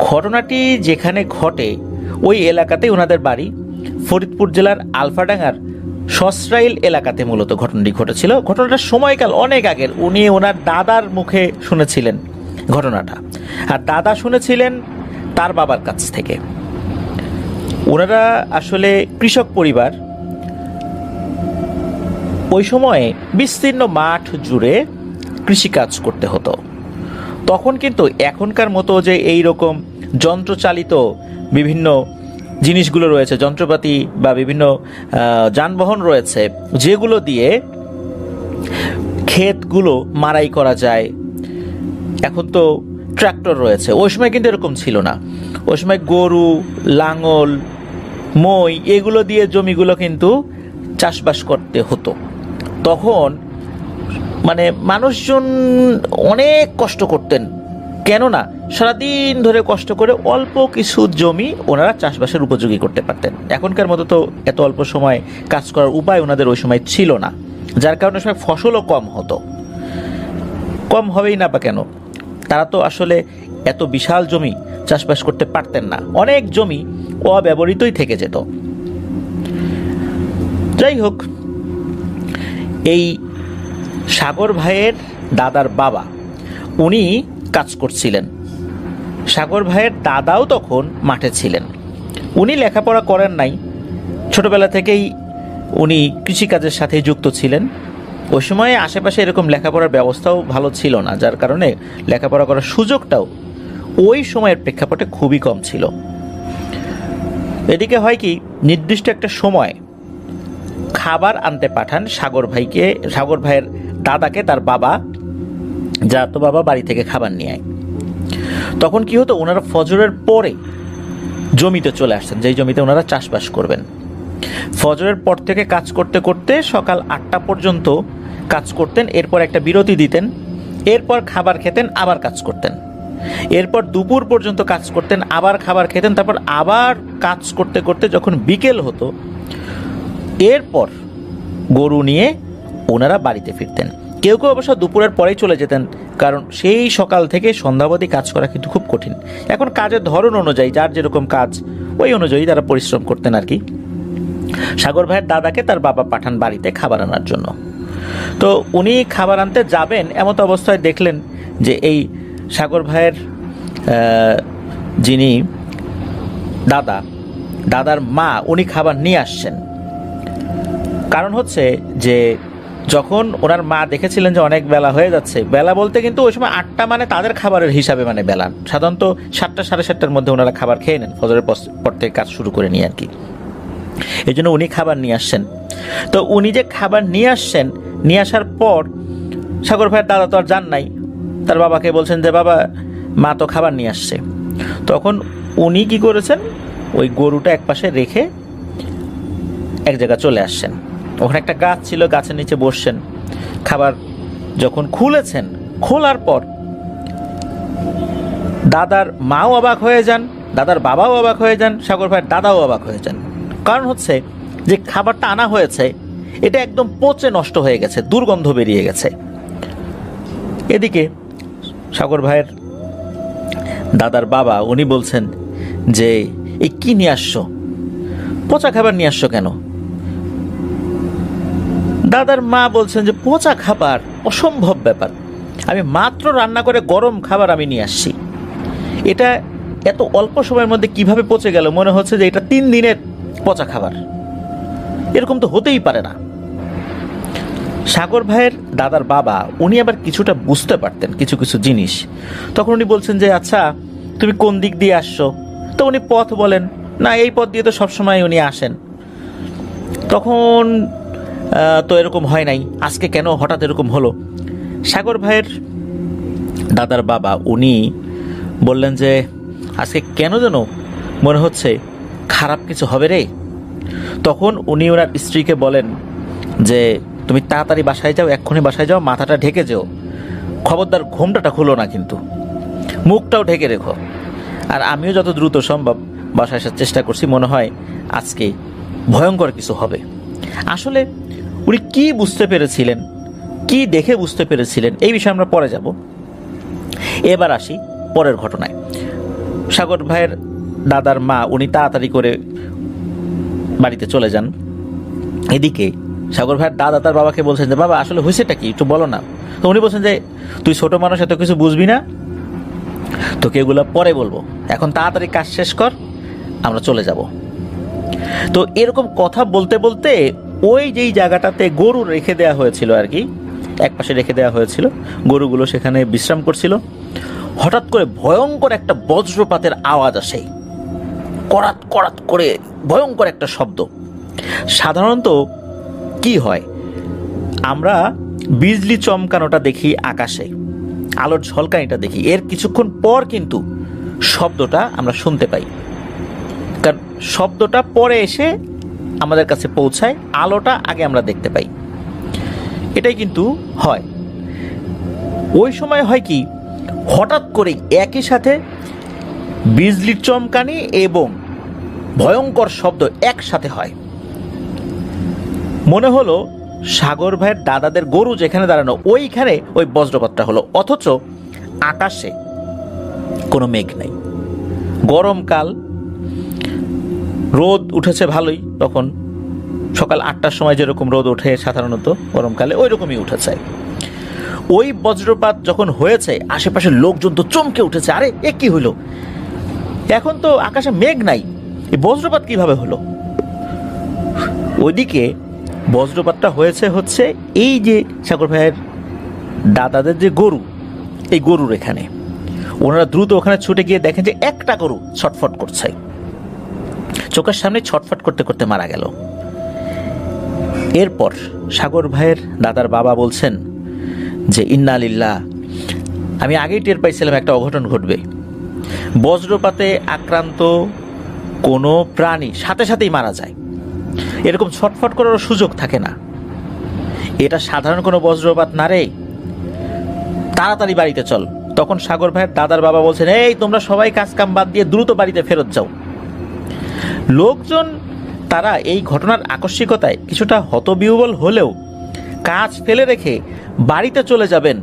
ঘটনাটি যেখানে ঘটে ওই এলাকাতেই ওনাদের বাড়ি। ফরিদপুর জেলার আলফাডাঙ্গার সসরাইল এলাকাতে মূলত ঘটনাটি ঘটেছিল। ঘটনাটার সময়কাল অনেক আগের। উনি ওনার দাদার মুখে শুনেছিলেন ঘটনাটা, আর দাদা শুনেছিলেন তার বাবার কাছ থেকে। ওনারা আসলে কৃষক পরিবার। ওই সময়ে বিস্তীর্ণ মাঠ জুড়ে কৃষিকাজ করতে হতো। তখন কিন্তু এখনকার মতো যে এই রকম যন্ত্রচালিত বিভিন্ন জিনিসগুলো রয়েছে, যন্ত্রপাতি বা বিভিন্ন যানবাহন রয়েছে যেগুলো দিয়ে ক্ষেতগুলো মারাই করা যায়, এখন তো ট্রাক্টর রয়েছে। ওই সময় কিন্তু এরকম ছিল না। ওই সময় গরু, লাঙল, মই এগুলো দিয়ে জমিগুলো কিন্তু চাষবাস করতে হতো। তখন মানে মানুষজন অনেক কষ্ট করতেন, কেননা সারাদিন ধরে কষ্ট করে অল্প কিছু জমি ওনারা চাষবাসের উপযোগী করতে পারতেন। এখনকার মতো তো এত অল্প সময় কাজ করার উপায় ওনাদের ওই সময় ছিল না, যার কারণে সময় ফসলও কম হতো। কম হবেই না বা কেন, তারা তো আসলে এত বিশাল জমি চাষবাস করতে পারতেন না। অনেক জমি অব্যবহৃতই থেকে যেত। যাই হোক, এই সাগর ভাইয়ের দাদার বাবা উনি কাজ করছিলেন। সাগর ভাইয়ের দাদাও তখন মাঠে ছিলেন। উনি লেখাপড়া করেন নাই, ছোটবেলা থেকেই উনি কৃষিকাজের সাথে যুক্ত ছিলেন। ওই সময়ে আশেপাশে এরকম লেখাপড়ার ব্যবস্থাও ভালো ছিল না, যার কারণে লেখাপড়া করার সুযোগটাও ওই সময়ের প্রেক্ষাপটে খুবই কম ছিল। এদিকে হয় কি, নির্দিষ্ট একটা সময় খাবার আনতে পাঠান সাগর ভাইয়ের দাদাকে তার বাবা, যা তো বাবা বাড়ি থেকে খাবার নিয়ে আয়। তখন কি হতো, ওনারা ফজরের পরে জমিতে চলে আসতেন, যেই জমিতে ওনারা চাষবাস করবেন। ফজরের পর থেকে কাজ করতে করতে সকাল 8টা পর্যন্ত কাজ করতেন। এরপর একটা বিরতি দিতেন, এরপর খাবার খেতেন, আবার কাজ করতেন। এরপর দুপুর পর্যন্ত কাজ করতেন, আবার খাবার খেতেন, তারপর আবার কাজ করতে করতে যখন বিকেল হতো, এরপর গরু নিয়ে ওনারা বাড়িতে ফিরতেন। কেউ কেউ অবশ্য দুপুরের পরেই চলে যেতেন, কারণ সেই সকাল থেকে সন্ধ্যাবধি কাজ করা কিন্তু খুব কঠিন। এখন কাজের ধরন অনুযায়ী যার যেরকম কাজ ওই অনুযায়ী তারা পরিশ্রম করতেন আর কি। সাগর ভাইয়ের দাদাকে তার বাবা পাঠান বাড়িতে খাবার আনার জন্য। তো উনি খাবার আনতে যাবেন, এমত অবস্থায় দেখলেন যে এই সাগর ভাইয়ের যিনি দাদার মা, উনি খাবার নিয়ে আসছেন। কারণ হচ্ছে যে যখন ওনার মা দেখেছিলেন যে অনেক বেলা হয়ে যাচ্ছে, বেলা বলতে কিন্তু ওই সময় 8টা মানে তাদের খাবারের হিসাবে মানে বেলা, সাধারণত 7টা সাড়ে 7টার মধ্যে ওনারা খাবার খেয়ে নেন, ফজরের পর থেকে কাজ শুরু করে নিয়ে আর কি। এই জন্য উনি খাবার নিয়ে আসছেন। তো উনি যে খাবার নিয়ে আসছেন, নিয়ে আসার পর সাগর ভাইয়ের দাদা তো আর যান নাই, তার বাবাকে বলছেন যে বাবা, মা তো খাবার নিয়ে আসছে। তখন উনি কি করেছেন, ওই গরুটা একপাশে রেখে এক জায়গায় চলে আসছেন। ওখানে একটা গাছ ছিল, গাছের নিচে বসছেন। খাবার যখন খুলেছেন, খোলার পর দাদার মাও অবাক হয়ে যান, দাদার বাবাও অবাক হয়ে যান, সাগর ভাইয়ের দাদাও অবাক হয়ে যান। কারণ হচ্ছে যে খাবারটা আনা হয়েছে এটা একদম পচে নষ্ট হয়ে গেছে, দুর্গন্ধ বেরিয়ে গেছে। এদিকে সাগর ভাইয়ের দাদার বাবা উনি বলছেন যে এই কি নিয়ে আসছো, পচা খাবার নিয়ে আসছো কেন? দাদার মা বলছেন যে পচা খাবার অসম্ভব ব্যাপার, আমি মাত্র রান্না করে গরম খাবার আমি নিয়ে আসছি, এটা এত অল্প সময়ের মধ্যে কিভাবে পচে গেল? মনে হচ্ছে যে এটা 3 দিনের পচা খাবার, এরকম তো হতেই পারে না। সাগর ভাইয়ের দাদার বাবা উনি আবার কিছুটা বুঝতে পারতেন কিছু কিছু জিনিস। তখন উনি বলছেন যে আচ্ছা তুমি কোন দিক দিয়ে আসছো? তো উনি পথ বলেন, না এই পথ দিয়ে তো সবসময় উনি আসেন। তখন তো এরকম হয় নাই, আজকে কেন হঠাৎ এরকম হলো? সাগর ভাইয়ের দাদার বাবা উনি বললেন যে আজকে কেন যেন মনে হচ্ছে খারাপ কিছু হবে রে। তখন উনি ওনার স্ত্রীকে বলেন যে তুমি তাড়াতাড়ি বাসায় যাও, এক্ষুনি বাসায় যাও, মাথাটা ঢেকে যেও, খবরদার ঘোমটাটা খুলো না, কিন্তু মুখটাও ঢেকে রেখো। আর আমিও যত দ্রুত সম্ভব বাসায় আসার চেষ্টা করছি, মনে হয় আজকে ভয়ঙ্কর কিছু হবে। আসলে উনি কি বুঝতে পেরেছিলেন, কি দেখে বুঝতে পেরেছিলেন, এই বিষয়ে আমরা পরে যাব। এবার আসি পরের ঘটনায়। সাগর ভাইয়ের দাদার মা উনি তাড়াতাড়ি করে বাড়িতে চলে যান। এদিকে সাগর ভাইয়ের দাদা তার বাবাকে বলছেন যে বাবা আসলে হয়েছেটা কি একটু বলো না। তো উনি বলছেন যে তুই ছোট মানুষ, এত কিছু বুঝবি না, তোকে এগুলো পরে বলবো, এখন তাড়াতাড়ি কাজ শেষ কর, আমরা চলে যাব। তো এরকম কথা বলতে বলতে ওই যেই জায়গাটাতে গরু রেখে দেওয়া হয়েছিল আর কি, এক পাশে রেখে দেওয়া হয়েছিল, গরুগুলো সেখানে বিশ্রাম করছিল, হঠাৎ করে ভয়ঙ্কর একটা বজ্রপাতের আওয়াজ আসে, করাত করাত করে ভয়ঙ্কর একটা শব্দ। সাধারণত কি হয়, আমরা বিজলি চমকানোটা দেখি আকাশে, আলোর ঝলকানিটা দেখি, এর কিছুক্ষণ পর কিন্তু শব্দটা আমরা শুনতে পাই, কারণ শব্দটা পরে এসে আমাদের কাছে পৌঁছায়, আলোটা আগে আমরা দেখতে পাই, এটাই কিন্তু হয়। ওই সময় হয় কি, হঠাৎ করে একই সাথে বিজলির চমকানি এবং ভয়ঙ্কর শব্দ একসাথে হয়। মনে হলো সাগর ভাইয়ের দাদাদের গরু যেখানে দাঁড়ানো ওইখানে ওই বজ্রপাতটা হলো, অথচ আকাশে কোনো মেঘ নেই। গরমকাল, রোদ উঠেছে ভালোই, তখন সকাল 8টার সময় যেরকম রোদ ওঠে সাধারণত গরমকালে ওই রকমই উঠেছে। ওই বজ্রপাত যখন হয়েছে আশেপাশের লোকজন তো চমকে উঠেছে, আরে এ কি হলো, এখন তো আকাশে মেঘ নাই, এই বজ্রপাত কিভাবে হলো। ওইদিকে বজ্রপাতটা হচ্ছে এই যে সাগর ভাইয়ের দাদাদের যে গরু, এই গরুর এখানে, ওনারা দ্রুত ওখানে ছুটে গিয়ে দেখেন যে একটা গরু ছটফট করছে, চোখের সামনে ছটফট করতে করতে মারা গেল। এরপর সাগর ভাইয়ের দাদার বাবা বলছেন যে ইন্না লিল্লাহ, আমি আগেই টের পাইছিলাম একটা অঘটন ঘটবে, বজ্রপাতে আক্রান্ত কোনো প্রাণী সাথে সাথেই মারা যায়, এরকম ছটফট করার সুযোগ থাকে না, এটা সাধারণ কোনো বজ্রপাত না রে, তাড়াতাড়ি বাড়িতে চল। তখন সাগর ভাইয়ের দাদার বাবা বলছেন এই তোমরা সবাই কাজ কাম বাদ দিয়ে দ্রুত বাড়িতে ফেরত যাও। লোকজন তারা এই ঘটনার আকস্মিকতায় কিছুটা হতবিহ্বল হলেও কাজ ফেলে রেখে বাড়িতে চলে যাবেন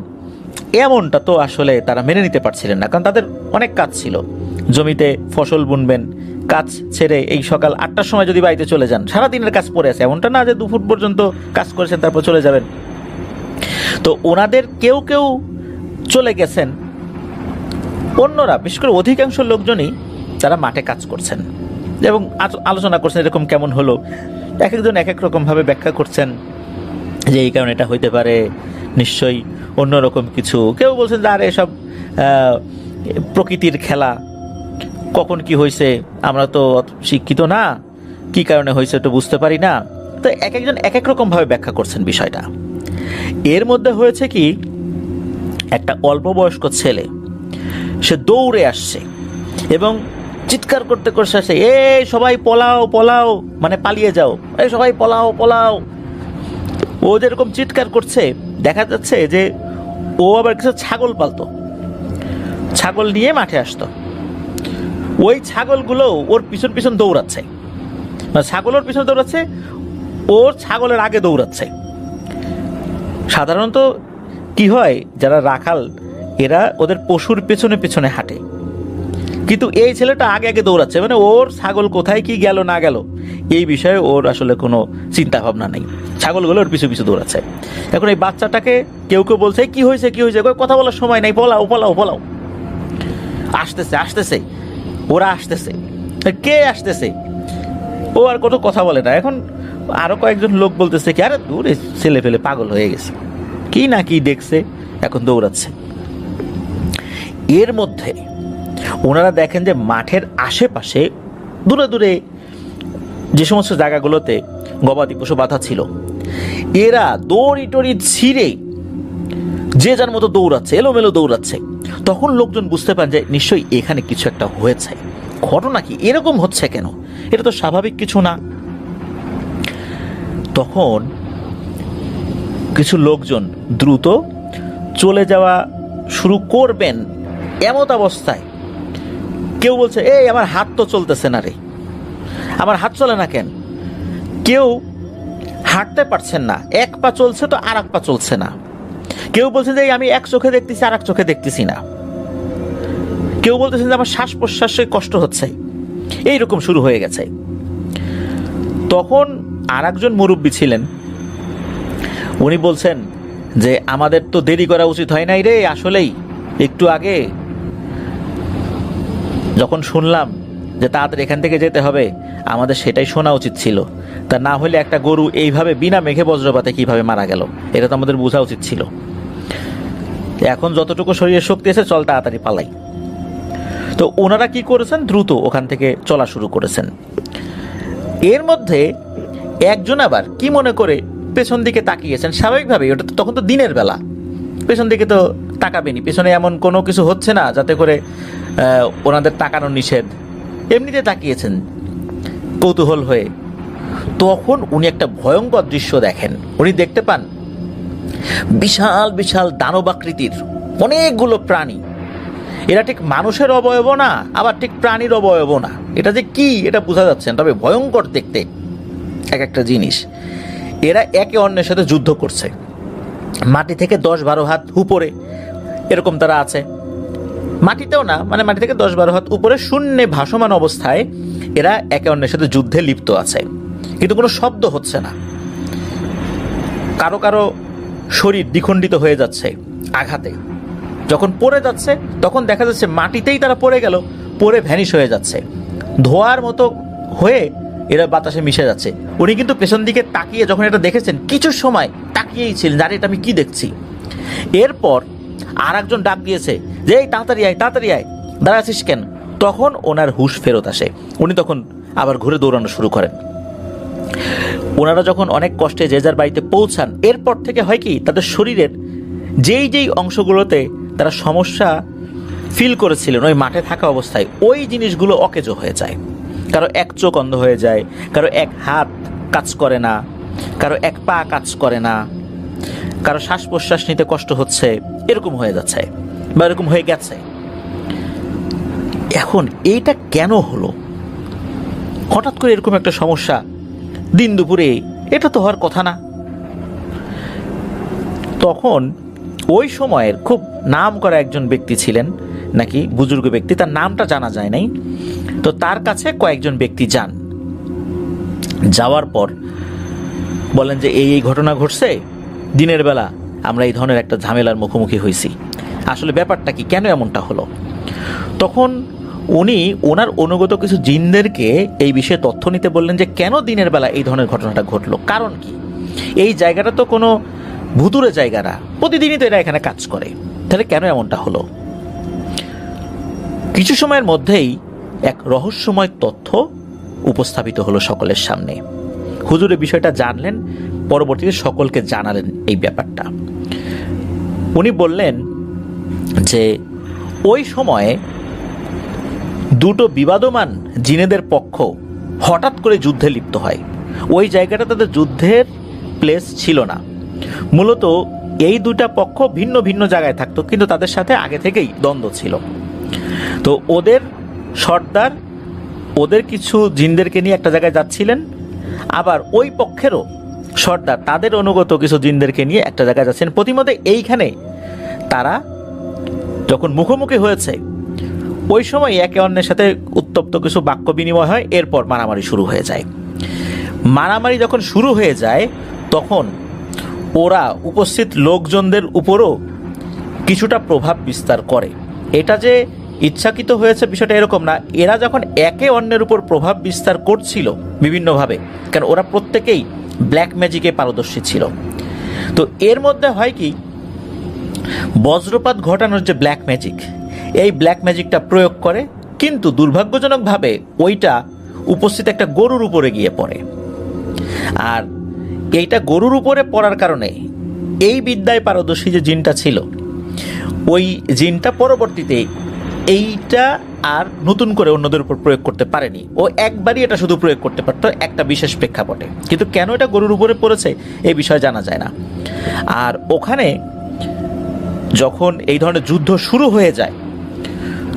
এমনটা তো আসলে তারা মেনে নিতে পারছিলেন না, কারণ তাদের অনেক কাজ ছিল, জমিতে ফসল বুনবেন, কাজ ছেড়ে এই সকাল 8টার সময় যদি বাড়িতে চলে যান, সারাদিনের কাজ পড়ে আছে, এমনটা না যে দুপুর পর্যন্ত কাজ করেছেন তারপর চলে যাবেন। তো ওনাদের কেউ কেউ চলে গেছেন, অন্যরা বিশেষ করে অধিকাংশ লোকজনই তারা মাঠে কাজ করছেন এবং আলোচনা করছেন এরকম কেমন হলো, এক একজন এক এক রকমভাবে ব্যাখ্যা করছেন যে এই কারণে এটা হইতে পারে, নিশ্চয়ই অন্যরকম কিছু, কেউ বলছেন যে আরে এসব প্রকৃতির খেলা, কখন কি হয়েছে আমরা তো শিক্ষিত না, কি কারণে হয়েছে তো বুঝতে পারি না। তো এক একজন এক এক রকমভাবে ব্যাখ্যা করছেন বিষয়টা। এর মধ্যে হয়েছে কি, একটা অল্প বয়স্ক ছেলে সে দৌড়ে আসছে এবং চিৎকার করতে করতে আসে, এই সবাই পলাও পলাও, মানে পালিয়ে যাও, এই সবাই পলাও পলাও। ও যেরকম চিৎকার করছে দেখা যাচ্ছে যে ও আবার কিছু ছাগল পালতো, ছাগল নিয়ে মাঠে আসতো, ওই ছাগলগুলো ওর পিছন পিছন দৌড়াচ্ছে, মানে ছাগল ওর পিছনে দৌড়াচ্ছে, ওর ছাগলের আগে দৌড়াচ্ছে। সাধারণত কি হয়, যারা রাখাল এরা ওদের পশুর পেছনে পেছনে হাঁটে, কিন্তু এই ছেলেটা আগে আগে দৌড়াচ্ছে, মানে ওর ছাগল কোথায় কি গেল না গেল এই বিষয়ে ওর আসলে কোনো চিন্তা ভাবনা নেই, ছাগলগুলো ওর পিছু পিছু দৌড়াচ্ছে। এখন এই বাচ্চাটাকে কেউ কেউ বলছে কি হয়েছে কি হয়েছে, কথা বলার সময় নাই, পলাও পলাও পলাও, আসতেছে আসতেছে, ওরা আসতেছে, কে আসতেছে, ও আর কত কথা বলে না। এখন আরো কয়েকজন লোক বলতেছে কি আরে দূরে ছেলে ফেলে পাগল হয়ে গেছে, কি না কি দেখছে, এখন দৌড়াচ্ছে। এর মধ্যে ওনারা দেখেন যে মাঠের আশেপাশে দূরে দূরে যে সমস্ত জায়গাগুলোতে গবাদি পশু বাঁধা ছিল, এরা দড়ি টড়ি ছিঁড়ে যে যার মতো দৌড়াচ্ছে, এলোমেলো দৌড়াচ্ছে। তখন লোকজন বুঝতে পারেন যে নিশ্চয়ই এখানে কিছু একটা হয়েছে, ঘটনা কি, এরকম হচ্ছে কেন, এটা তো স্বাভাবিক কিছু না। তখন কিছু লোকজন দ্রুত চলে যাওয়া শুরু করবেন, এমত অবস্থায় কেউ বলছে এই আমার হাত তো চলতেছে না রে, আমার হাত চলে না কেন, কেউ হাঁটতে পারছেন না, এক পা চলছে তো আর এক পা চলছে না, কেউ বলছে যে আমি এক চোখে দেখতেছি আর এক চোখে দেখতেছি না, কেউ বলতেছেন যে আমার শ্বাস প্রশ্বাসে কষ্ট হচ্ছে, এইরকম শুরু হয়ে গেছে। তখন আর একজন মুরব্বী ছিলেন, উনি বলছেন যে আমাদের তো দেরি করা উচিত হয় নাই রে, আসলেই একটু আগে যখন শুনলাম যে তাড়াতাড়ি এখান থেকে যেতে হবে, আমাদের সেটাই শোনা উচিত ছিল। তা না হলে একটা গরু এইভাবে বিনা মেঘে বজ্রপাতে কিভাবে মারা গেল, এটা তো আমাদের বোঝা উচিত ছিল। এখন যতটুকু শরীরে শক্তি আছে, চল তাড়াতাড়ি পালাই। তো ওনারা কি করেছেন, দ্রুত ওখান থেকে চলা শুরু করেছেন। এর মধ্যে একজন আবার কি মনে করে পেছন দিকে তাকিয়েছেন, স্বাভাবিকভাবে ওটা তো তখন তো দিনের বেলা, পেছন দিকে তো তাকাবেনি, পেছনে এমন কোনো কিছু হচ্ছে না যাতে করে ওনাদের তাকানো নিষেধ, এমনিতে তাকিয়েছেন কৌতূহল হয়ে। তখন উনি একটা ভয়ঙ্কর দৃশ্য দেখেন। উনি দেখতে পান বিশাল বিশাল দানবাকৃতির অনেকগুলো প্রাণী, এরা ঠিক মানুষের অবয়ব না, আবার ঠিক প্রাণীর অবয়ব না, এটা যে কি এটা বোঝা যাচ্ছে না, তবে ভয়ঙ্কর দেখতে এক একটা জিনিস। এরা একে অন্যের সাথে যুদ্ধ করছে, মাটি থেকে 10-12 হাত উপরে এরকম তারা আছে, মাটিতেও না, মানে মাটি থেকে 10-12 হাত উপরে শূন্যে ভাসমান অবস্থায় এরা একে অন্যের সাথে যুদ্ধে লিপ্ত আছে, কিন্তু কোনো শব্দ হচ্ছে না। কারো কারো শরীর দ্বিখণ্ডিত হয়ে যাচ্ছে আঘাতে, যখন পড়ে যাচ্ছে তখন দেখা যাচ্ছে মাটিতেই তারা পড়ে গেল, পড়ে ভ্যানিশ হয়ে যাচ্ছে, ধোঁয়ার মতো হয়ে এরা বাতাসে মিশে যাচ্ছে। উনি কিন্তু পেছন দিকে তাকিয়ে যখন এটা দেখেছেন, কিছু সময় তাকিয়েই ছিলেন, জানি এটা আমি কি দেখছি। এরপর আর একজন ডাক দিয়েছে যে এই তাড়াতাড়ি আয়, তাড়াতাড়ি আয়, দাঁড়া আছিস কেন? তখন ওনার হুঁশ ফেরত আসে, উনি তখন আবার ঘুরে দৌড়ানো শুরু করেন। ওনারা যখন অনেক কষ্টে যে যার বাড়িতে পৌঁছান, এরপর থেকে হয় কি, তাদের শরীরের যেই যেই অংশগুলোতে তারা সমস্যা ফিল করেছিলেন ওই মাঠে থাকা অবস্থায়, ওই জিনিসগুলো অকেজো হয়ে যায়। কারো এক চোখ অন্ধ হয়ে যায়, কারো এক হাত কাজ করে না, কারো এক পা কাজ করে না, কারো শ্বাস প্রশ্বাস নিতে কষ্ট হচ্ছে, এরকম হয়ে যাচ্ছে বা এরকম হয়ে গেছে। এখন এইটা কেন হলো, হঠাৎ করে এরকম একটা সমস্যা দিন দুপুরে, এটা তো হওয়ার কথা না। তখন ওই সময়ের খুব নাম করা একজন ব্যক্তি ছিলেন, নাকি বুজুর্গ ব্যক্তি, তার নামটা জানা যায় নাই। তো তার কাছে কয়েকজন ব্যক্তি যান, যাওয়ার পর বলেন যে এই এই ঘটনা ঘটছে, দিনের বেলা আমরা এই ধরনের একটা ঝামেলার মুখোমুখি হয়েছি, আসলে ব্যাপারটা কি, কেন এমনটা হলো। তখন উনি ওনার অনুগত কিছু জিনদেরকে এই বিষয়ে তথ্য নিতে বললেন যে কেন দিনের বেলা এই ধরনের ঘটনাটা ঘটলো, কারণ কি, এই জায়গাটা তো কোনো ভুতুরে জায়গা না, প্রতিদিনই তো এরা এখানে কাজ করে, তাহলে কেন এমনটা হলো। কিছু সময়ের মধ্যেই এক রহস্যময় তথ্য উপস্থাপিত হলো সকলের সামনে। হুজুর এই বিষয়টা জানলেন, পরবর্তীতে সকলকে জানালেন এই ব্যাপারটা। উনি বললেন যে ওই সময়ে দুটো বিবাদমান জিনেদের পক্ষ হঠাৎ করে যুদ্ধে লিপ্ত হয়। ওই জায়গাটা তাদের যুদ্ধের প্লেস ছিল না, মূলত এই দুটা পক্ষ ভিন্ন ভিন্ন জায়গায় থাকতো, কিন্তু তাদের সাথে আগে থেকেই দ্বন্দ্ব ছিল। তো ওদের সর্দার ওদের কিছু জিনদেরকে নিয়ে একটা জায়গায় যাচ্ছিলেন, আবার ওই পক্ষেরও সর্দার তাদের অনুগত কিছু জিনদেরকে নিয়ে একটা জায়গায় যাচ্ছেন। প্রতিমধ্যে এইখানে তারা যখন মুখোমুখি হয়েছে, ওই সময় একে অন্যের সাথে উত্তপ্ত কিছু বাক্য বিনিময় হয়, এরপর মারামারি শুরু হয়ে যায়। মারামারি যখন শুরু হয়ে যায়, তখন ওরা উপস্থিত লোকজনদের উপরও কিছুটা প্রভাব বিস্তার করে। এটা যে ইচ্ছাকৃত হয়েছে বিষয়টা এরকম না, এরা যখন একে অন্যের উপর প্রভাব বিস্তার করছিল বিভিন্নভাবে, কারণ ওরা প্রত্যেকেই ব্ল্যাক ম্যাজিকে পারদর্শী ছিল। তো এর মধ্যে হয় কি, বজ্রপাত ঘটানোর যে ব্ল্যাক ম্যাজিক, এই ব্ল্যাক ম্যাজিকটা প্রয়োগ করে, কিন্তু দুর্ভাগ্যজনকভাবে ওইটা উপস্থিত একটা গরুর উপরে গিয়ে পড়ে। আর এইটা গরুর উপরে পড়ার কারণে এই বিদ্যায় পারদর্শী যে জিনটা ছিল, ওই জিনটা পরবর্তীতে এইটা আর নতুন করে অন্যদের উপর প্রয়োগ করতে পারেনি। ও একবারই এটা শুধু প্রয়োগ করতে পারতো একটা বিশেষ প্রেক্ষাপটে, কিন্তু কেন এটা গরুর উপরে পড়েছে এই বিষয়ে জানা যায় না। আর ওখানে যখন এই ধরনের যুদ্ধ শুরু হয়ে যায়,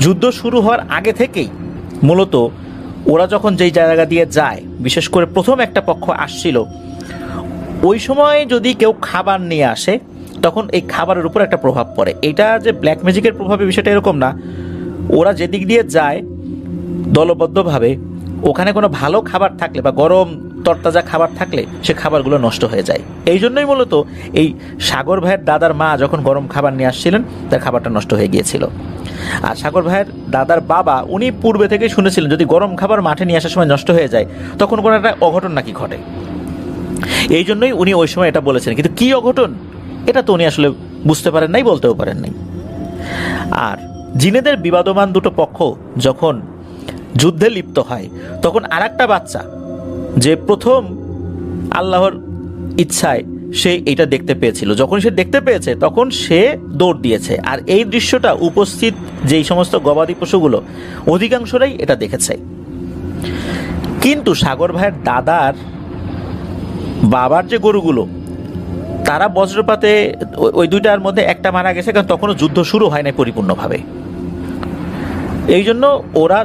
যুদ্ধ শুরু হওয়ার আগে থেকেই মূলত ওরা যখন যেই জায়গা দিয়ে যায়, বিশেষ করে প্রথম একটা পক্ষ আসছিল, ওই সময় যদি কেউ খাবার নিয়ে আসে, তখন এই খাবারের উপর একটা প্রভাব পড়ে। এটা যে ব্ল্যাক ম্যাজিকের প্রভাবে বিষয়টা এরকম না, ওরা যেদিক দিয়ে যায় দলবদ্ধভাবে, ওখানে কোনো ভালো খাবার থাকলে বা গরম তরতাজা খাবার থাকলে সে খাবারগুলো নষ্ট হয়ে যায়। এই জন্যই মূলত এই সাগর ভাইয়ের দাদার মা যখন গরম খাবার নিয়ে আসছিলেন, তার খাবারটা নষ্ট হয়ে গিয়েছিল। আর সাগর ভাইয়ের দাদার বাবা উনি পূর্বে থেকে শুনেছিলেন যদি গরম খাবার মাঠে নিয়ে আসার সময় নষ্ট হয়ে যায় তখন কোনো একটা অঘটন নাকি ঘটে। এই জন্যই উনি ওই সময় এটা বলেছেন, কিন্তু কি অঘটন এটা তো উনি আসলে বুঝতে পারেন নাই, বলতেও পারেন নাই। আর জিনেদের বিবাদমান দুটো পক্ষ যখন যুদ্ধে লিপ্ত হয় তখন আর একটা বাচ্চা যে প্রথম আল্লাহর ইচ্ছায় সে এটা দেখতে পেয়েছিল, যখন সে দেখতে পেয়েছে তখন সে দৌড় দিয়েছে। আর এই দৃশ্যটা উপস্থিত যেই সমস্ত গবাদি পশুগুলো অধিকাংশরাই এটা দেখেছে। কিন্তু সাগর ভাইয়ের দাদার বাবার যে গরুগুলো, তারা বজ্রপাতে ওই দুইটার মধ্যে একটা মারা গেছে, কারণ তখনও যুদ্ধ শুরু হয় নাই পরিপূর্ণভাবে। এই জন্য ওরা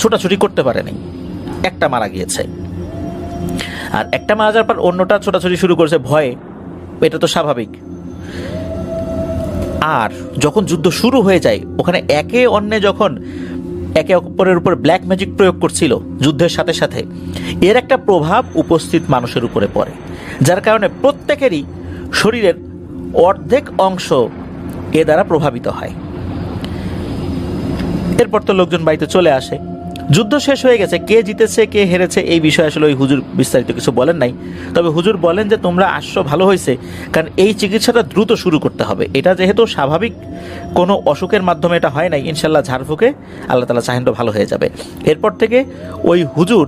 ছোটাছুটি করতে পারেনি, একটা মারা গিয়েছে। আর একটা মারা যাওয়ার পর অন্যটা ছোটাছুটি শুরু করেছে ভয়ে, এটা তো স্বাভাবিক। আর যখন যুদ্ধ শুরু হয়ে যায়, ওখানে একে অন্যে যখন একে অপরের উপর ব্ল্যাক ম্যাজিক প্রয়োগ করছিল যুদ্ধের সাথে সাথে, এর একটা প্রভাব উপস্থিত মানুষের উপরে পড়ে, যার কারণে প্রত্যেকেরই শরীরের অর্ধেক অংশ এ দ্বারা প্রভাবিত হয়। এরপর তো লোকজন বাড়িতে চলে আসে। যুদ্ধ শেষ হয়ে গেছে, কে জিতেছে কে হেরেছে এই বিষয়ে আসলে ওই হুজুর বিস্তারিত কিছু বলেন নাই। তবে হুজুর বলেন যে তোমরা আসছো ভালো হয়েছে, কারণ এই চিকিৎসাটা দ্রুত শুরু করতে হবে। এটা যেহেতু স্বাভাবিক কোনো অসুখের মাধ্যমে এটা হয় নাই, ইনশাল্লাহ ঝাড়ফুঁকে আল্লাহ তাআলা চাহেন তো ভালো হয়ে যাবে। এরপর থেকে ওই হুজুর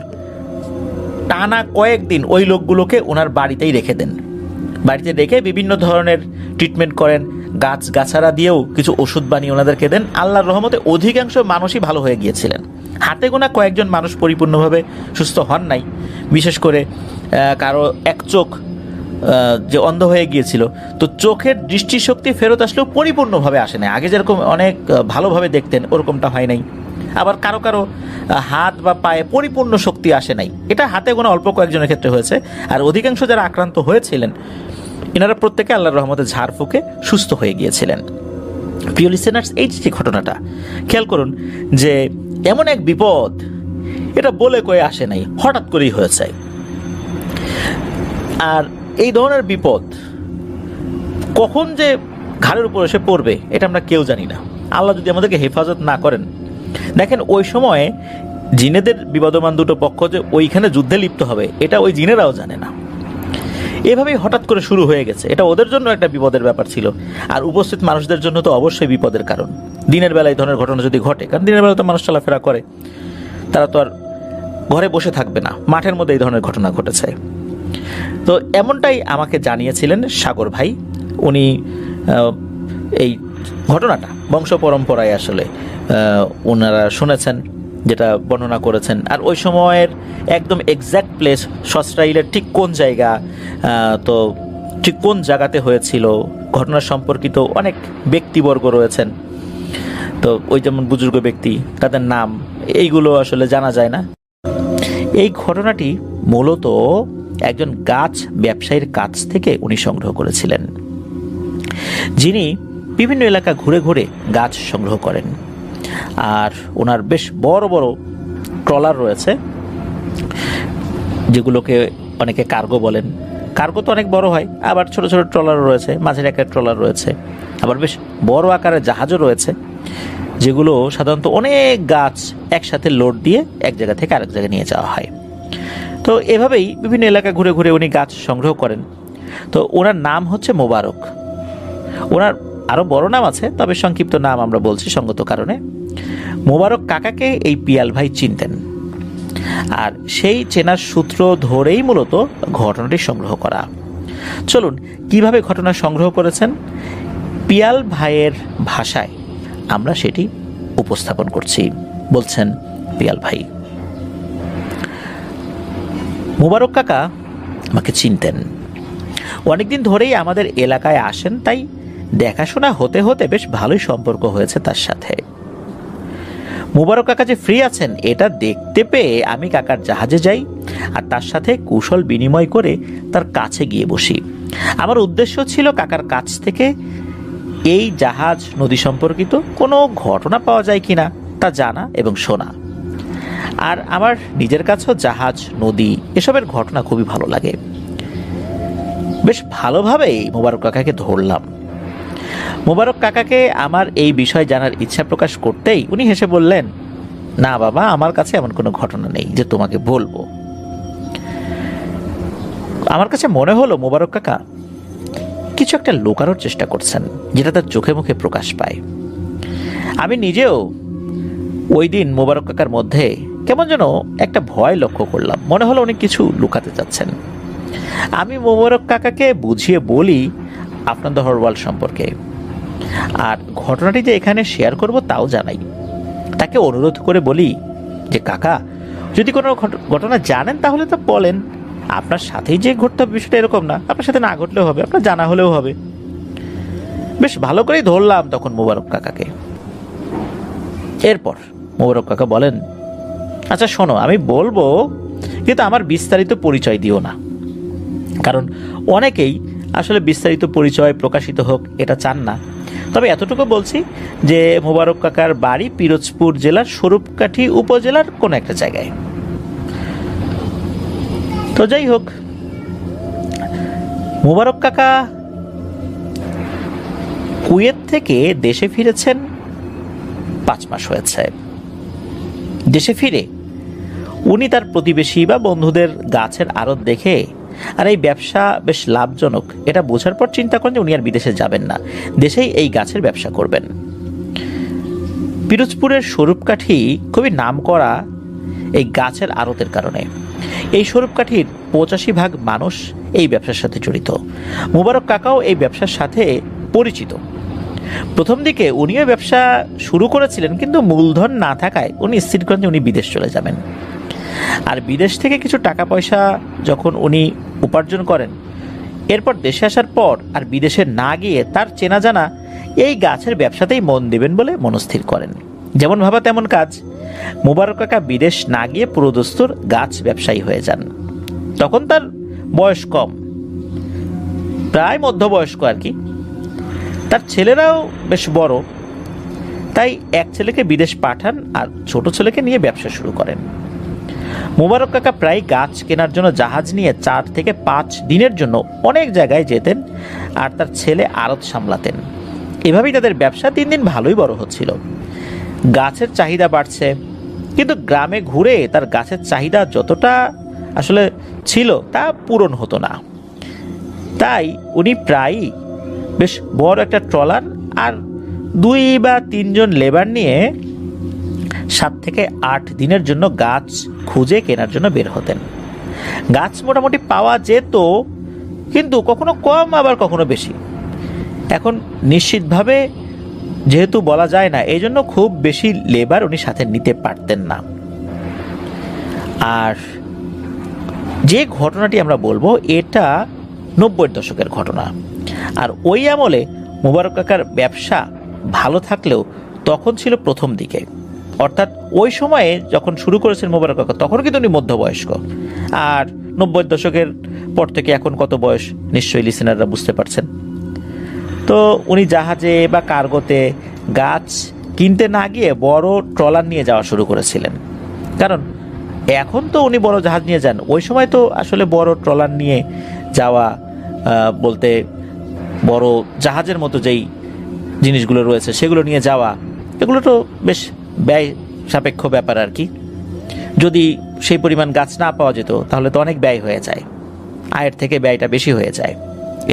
টানা কয়েকদিন ওই লোকগুলোকে ওনার বাড়িতেই রেখে দেন। বাড়িতে রেখে বিভিন্ন ধরনের ট্রিটমেন্ট করেন, গাছগাছারা দিয়েও কিছু ওষুধ বানিয়ে ওনাদেরকে দেন। আল্লাহর রহমতে অধিকাংশ মানুষই ভালো হয়ে গিয়েছিলেন। হাতে গোনা কয়েকজন মানুষ পরিপূর্ণভাবে সুস্থ হন নাই, বিশেষ করে কারো এক চোখ যে অন্ধ হয়ে গিয়েছিল, তো চোখের দৃষ্টিশক্তি ফেরত আসলেও পরিপূর্ণভাবে আসে নাই। আগে যেরকম অনেক ভালোভাবে দেখতেন ওরকমটা হয় নাই। আবার কারো কারো হাত বা পায়ে পরিপূর্ণ শক্তি আসে নাই, এটা হাতে গোনা অল্প কয়েকজনের ক্ষেত্রে হয়েছে। আর অধিকাংশ যারা আক্রান্ত হয়েছিলেন এনারা প্রত্যেকে আল্লাহর রহমতে ঝাড়ফুঁকে সুস্থ হয়ে গিয়েছিলেন। প্রিয় লিসেনার্স, এই যে ঘটনাটা খেয়াল করুন যে এমন এক বিপদ, এটা বলে কয়ে আসে নাই, হঠাৎ করেই হয়েছে। আর এই ধরনের বিপদ কখন যে ঘাড়ের উপর এসে পড়বে এটা আমরা কেউ জানি না, আল্লাহ যদি আমাদেরকে হেফাজত না করেন। দেখেন ওই সময়ে জিনেদের বিবাদমান দুটো পক্ষ যে ওইখানে যুদ্ধে লিপ্ত হবে এটা ওই জিনেরাও জানে না। এভাবেই হঠাৎ করে শুরু হয়ে গেছে। এটা ওদের জন্য একটা বিপদের ব্যাপার ছিল, আর উপস্থিত মানুষদের জন্য তো অবশ্যই বিপদের কারণ। দিনের বেলা এই ধরনের ঘটনা যদি ঘটে, কারণ দিনের বেলা তো মানুষ চলাফেরা করে, তারা তো আর ঘরে বসে থাকবে না, মাঠের মধ্যে এই ধরনের ঘটনা ঘটেছে। তো এমনটাই আমাকে জানিয়েছিলেন সাগর ভাই। উনি এই ঘটনাটা বংশ পরম্পরায় আসলে ওনারা শুনেছেন, যেটা বর্ণনা করেছেন। আর ওই সময়ের একদম এক্স্যাক্ট প্লেস, সসরাইলের ঠিক কোন জায়গা, তো ঠিক কোন জায়গাতে হয়েছিল, ঘটনা সম্পর্কিত অনেক ব্যক্তিবর্গ রয়েছেন। তো ওই যেমন বুজুর্গ ব্যক্তি, তাদের নাম এইগুলো আসলে জানা যায় না। এই ঘটনাটি মূলত একজন গাছ ব্যবসায়ীর কাছ থেকে উনি সংগ্রহ করেছিলেন, যিনি বিভিন্ন এলাকা ঘুরে ঘুরে গাছ সংগ্রহ করেন। আর ওনার বেশ বড় বড় ট্রলার রয়েছে, যেগুলোকে অনেকে কার্গো বলেন। কার্গো তো অনেক বড় হয়, আবার ছোট ছোট ট্রলার রয়েছে, মাঝের আকারের ট্রলার রয়েছে, আবার বেশ বড় আকারের জাহাজও রয়েছে, যেগুলো সাধারণত অনেক গাছ একসাথে লোড দিয়ে এক জায়গা থেকে আরেক জায়গায় নিয়ে যাওয়া হয়। তো এভাবেই বিভিন্ন এলাকা ঘুরে ঘুরে উনি গাছ সংগ্রহ করেন। তো ওনার নাম হচ্ছে মোবারক। ওনার আরও বড় নাম আছে, তবে সংক্ষিপ্ত নাম আমরা বলছি সঙ্গত কারণে। মোবারক কাকাকে এই পিয়াল ভাই চিনতেন, আর সেই চেনার সূত্র ধরেই মূলত ঘটনাটি সংগ্রহ করা। চলুন কিভাবে ঘটনা সংগ্রহ করেছেন পিয়াল ভাইয়ের ভাষায় আমরা সেটি উপস্থাপন করছি। বলছেন পিয়াল ভাই, মোবারক কাকা আমাকে চিনতেন, অনেকদিন ধরেই আমাদের এলাকায় আসেন, তাই দেখাশোনা হতে হতে বেশ ভালোই সম্পর্ক হয়েছে তার সাথে। মোবারক কাকা যে ফ্রি আছেন এটা দেখতে পেয়ে আমি কাকার জাহাজে যাই আর তার সাথে কুশল বিনিময় করে তার কাছে গিয়ে বসি। আমার উদ্দেশ্য ছিল কাকার কাছ থেকে এই জাহাজ নদী সম্পর্কিত কোনো ঘটনা পাওয়া যায় কিনা তা জানা এবং শোনা। আর আমার নিজের কাছেও জাহাজ, নদী এসবের ঘটনা খুবই ভালো লাগে। বেশ ভালোভাবেই মোবারক কাকাকে ধরলাম। মোবারক কাকাকে আমার এই বিষয় জানার ইচ্ছা প্রকাশ করতেই উনি হেসে বললেন, না বাবা, আমার কাছে এমন কোনো ঘটনা নেই যে তোমাকে বলবো। আমার কাছে মনে হলো মোবারক কাকা কিছু একটা লুকানোর চেষ্টা করছেন, যেটা তার চোখে মুখে প্রকাশ পায়। আমি নিজেও ওই দিন মোবারক কাকার মধ্যে কেমন যেন একটা ভয় লক্ষ্য করলাম। মনে হলো উনি কিছু লুকাতে চাচ্ছেন। আমি মোবারক কাকাকে বুঝিয়ে বলি আপনাদের হরওয়াল সম্পর্কে, আর ঘটনাটি যে এখানে শেয়ার করব তাও জানাই। তাকে অনুরোধ করে বলি যে কাকা, যদি কোনো ঘটনা জানেন তাহলে তো বলেন। আপনার সাথেই যে ঘটতে হবে বিষয়টা এরকম না, আপনার সাথে না ঘটলেও হবে, আপনার জানা হলেও হবে। বেশ ভালো করেই ধরলাম তখন মোবারক কাকাকে। এরপর মোবারক কাকা বলেন, আচ্ছা শোনো, আমি বলবো কিন্তু আমার বিস্তারিত পরিচয় দিও না, কারণ অনেকেই আসলে বিস্তারিত পরিচয় প্রকাশিত হোক এটা চান না। তবে এতটুকু বলছি যে মোবারক কাকার বাড়ি পিরোজপুর জেলার স্বরূপকাঠি উপজেলার কোন একটা জায়গায়। তো যাই হোক, মোবারক কাকা কুয়েত থেকে দেশে ফিরেছেন 5 মাস হয়েছে। দেশে ফিরে উনি তার প্রতিবেশী বা বন্ধুদের গাছের আড়ত দেখে আর এই ব্যবসা বেশ লাভজনক এটা বোঝার পর চিন্তা করেন যে উনি আর বিদেশে যাবেন না, দেশেই এই গাছের ব্যবসা করবেন। পিরোজপুরের স্বরূপকাঠি খুবই নামকরা এই গাছের আড়তের কারণে। এই স্বরূপকাঠির 85% মানুষ এই ব্যবসার সাথে জড়িত। মোবারক কাকাও এই ব্যবসার সাথে পরিচিত। প্রথম দিকে উনিও ব্যবসা শুরু করেছিলেন, কিন্তু মূলধন না থাকায় উনি স্থির করেন যে উনি বিদেশ চলে যাবেন। আর বিদেশ থেকে কিছু টাকা পয়সা যখন উনি উপার্জন করেন, এরপর দেশে আসার পর আর বিদেশে না গিয়ে তার চেনা জানা এই গাছের ব্যবসাতেই মন দেবেন বলে মনস্থির করেন। যেমন ভাবা তেমন কাজ। মোবারক কাকা বিদেশ না গিয়ে পুরোদস্তুর গাছ ব্যবসায়ী হয়ে যান। তখন তার বয়স কম, প্রায় মধ্যবয়স্ক আর কি। তার ছেলেরাও বেশ বড়, তাই এক ছেলেকে বিদেশ পাঠান আর ছোট ছেলেকে নিয়ে ব্যবসা শুরু করেন। মোবারক কাকা প্রায় গাছ কেনার জন্য জাহাজ নিয়ে 4 থেকে 5 দিনের জন্য অনেক জায়গায় যেতেন, আর তার ছেলে আড়ত সামলাতেন। এভাবেই তাদের ব্যবসা 3 দিন ভালোই বড় হচ্ছিল। গাছের চাহিদা বাড়ছে, কিন্তু গ্রামে ঘুরে তার গাছের চাহিদা যতটা আসলে ছিল তা পূরণ হতো না। তাই উনি প্রায়ই বেশ বড় একটা ট্রলার আর 2 বা 3 জন লেবার নিয়ে 7 থেকে 8 দিনের জন্য গাছ খুঁজে কেনার জন্য বের হতেন। গাছ মোটামুটি পাওয়া যেত, কিন্তু কখনো কম আবার কখনো বেশি। এখন নিশ্চিতভাবে যেহেতু বলা যায় না, এই জন্য খুব বেশি লেবার উনি সাথে নিতে পারতেন না। আর যে ঘটনাটি আমরা বলবো এটা 90-এর দশকের ঘটনা। আর ওই আমলে মোবারক কাকার ব্যবসা ভালো থাকলেও তখন ছিল প্রথম দিকে, অর্থাৎ ওই সময়ে যখন শুরু করেছেন মোবারক কাকা তখন কিন্তু উনি মধ্যবয়স্ক। আর 90-এর দশকের পর থেকে এখন কত বয়স নিশ্চয়ই লিসেনাররা বুঝতে পারছেন। তো উনি জাহাজে বা কার্গোতে গাছ কিনতে না গিয়ে বড় ট্রলার নিয়ে যাওয়া শুরু করেছিলেন। কারণ এখন তো উনি বড় জাহাজ নিয়ে যান, ওই সময় তো আসলে বড় ট্রলার নিয়ে যাওয়া বলতে বড় জাহাজের মতো যেই জিনিসগুলো রয়েছে সেগুলো নিয়ে যাওয়া, এগুলো তো বেশ ব্যয় সাপেক্ষ ব্যাপার আর কি। যদি সেই পরিমাণ গাছ না পাওয়া যেত তাহলে তো অনেক ব্যয় হয়ে যায়, আয়ের থেকে ব্যয়টা বেশি হয়ে যায়।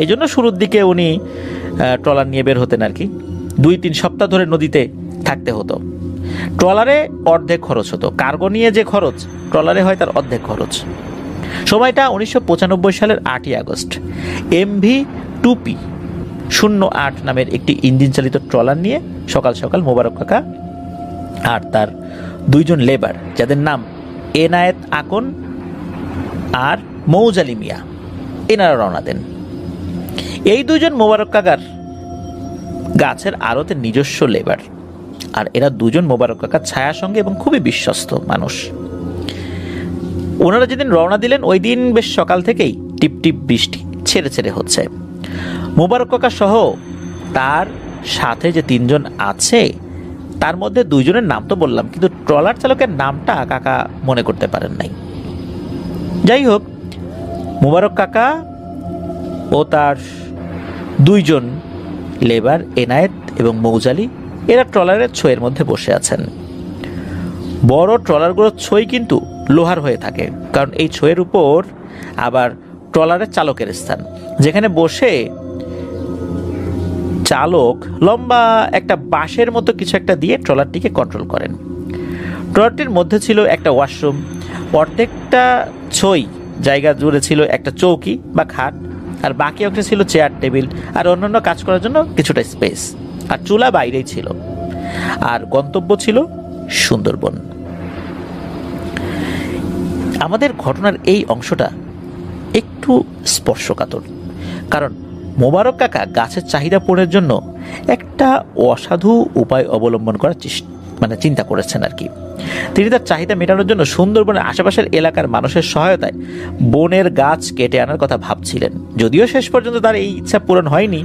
এই জন্য শুরুর দিকে উনি ট্রলার নিয়ে বের হতেন আর কি। 2-3 সপ্তাহ ধরে নদীতে থাকতে হতো। ট্রলারে অর্ধেক খরচ হতো, কার্গো নিয়ে যে খরচ ট্রলারে হয় তার অর্ধেক খরচ। সময়টা 1995 সালের 8ই আগস্ট। MV2P 08 নামের একটি ইঞ্জিন চালিত ট্রলার নিয়ে সকাল সকাল মোবারক কাকা আর তার 2 জন লেবার, যাদের নাম এনায়েত আকন আর মৌজালি মিয়া, এনারা রওনা দেন। এই 2 জন মোবারক কাকার গাছের আড়তের নিজস্ব লেবার, আর এরা 2 জন মোবারক কাকার ছায়া সঙ্গে এবং খুবই বিশ্বস্ত মানুষ। ওনারা যেদিন রওনা দিলেন ওই দিন বেশ সকাল থেকেই টিপ টিপ বৃষ্টি ছেড়ে ছেড়ে হচ্ছে। মোবারক কাকা সহ তার সাথে যে 3 জন আছে তার মধ্যে 2 জনের নাম তো বললাম, কিন্তু ট্রলার চালকের নামটা কাকা মনে করতে পারেন নাই। যাই হোক, মোবারক কাকা ও তার 2 জন লেবার এনায়েত এবং মৌজালি এরা ট্রলারের ছইয়ের মধ্যে বসে আছেন। বড় ট্রলারগুলোর ছই কিন্তু লোহার হয়ে থাকে, কারণ এই ছইয়ের উপর আবার ট্রলারের চালকের স্থান, যেখানে বসে চালক লম্বা একটা বাঁশের মতো কিছু একটা দিয়ে ট্রলারটিকে কন্ট্রোল করেন। ট্রলারটির মধ্যে ছিল একটা ওয়াশরুম, অর্ধেকটা ছই জায়গা জুড়ে ছিল একটা চৌকি বা খাট, আর বাকি অংশে ছিল চেয়ার টেবিল আর অন্যান্য কাজ করার জন্য কিছুটা স্পেস, আর চুলা বাইরেই ছিল। আর গন্তব্য ছিল সুন্দরবন। আমাদের ঘটনার এই অংশটা একটু স্পর্শকাতর, কারণ মোবারক কাকা গাছের চাহিদা পূরণের জন্য একটা অসাধু উপায় অবলম্বন করার চিন্তা করেছেন আর কি। তিনি তার চাহিদা মেটানোর জন্য সুন্দরবনের আশেপাশের এলাকার মানুষের সহায়তায় বনের গাছ কেটে আনার কথা ভাবছিলেন। যদিও শেষ পর্যন্ত তার এই ইচ্ছা পূরণ হয়নি।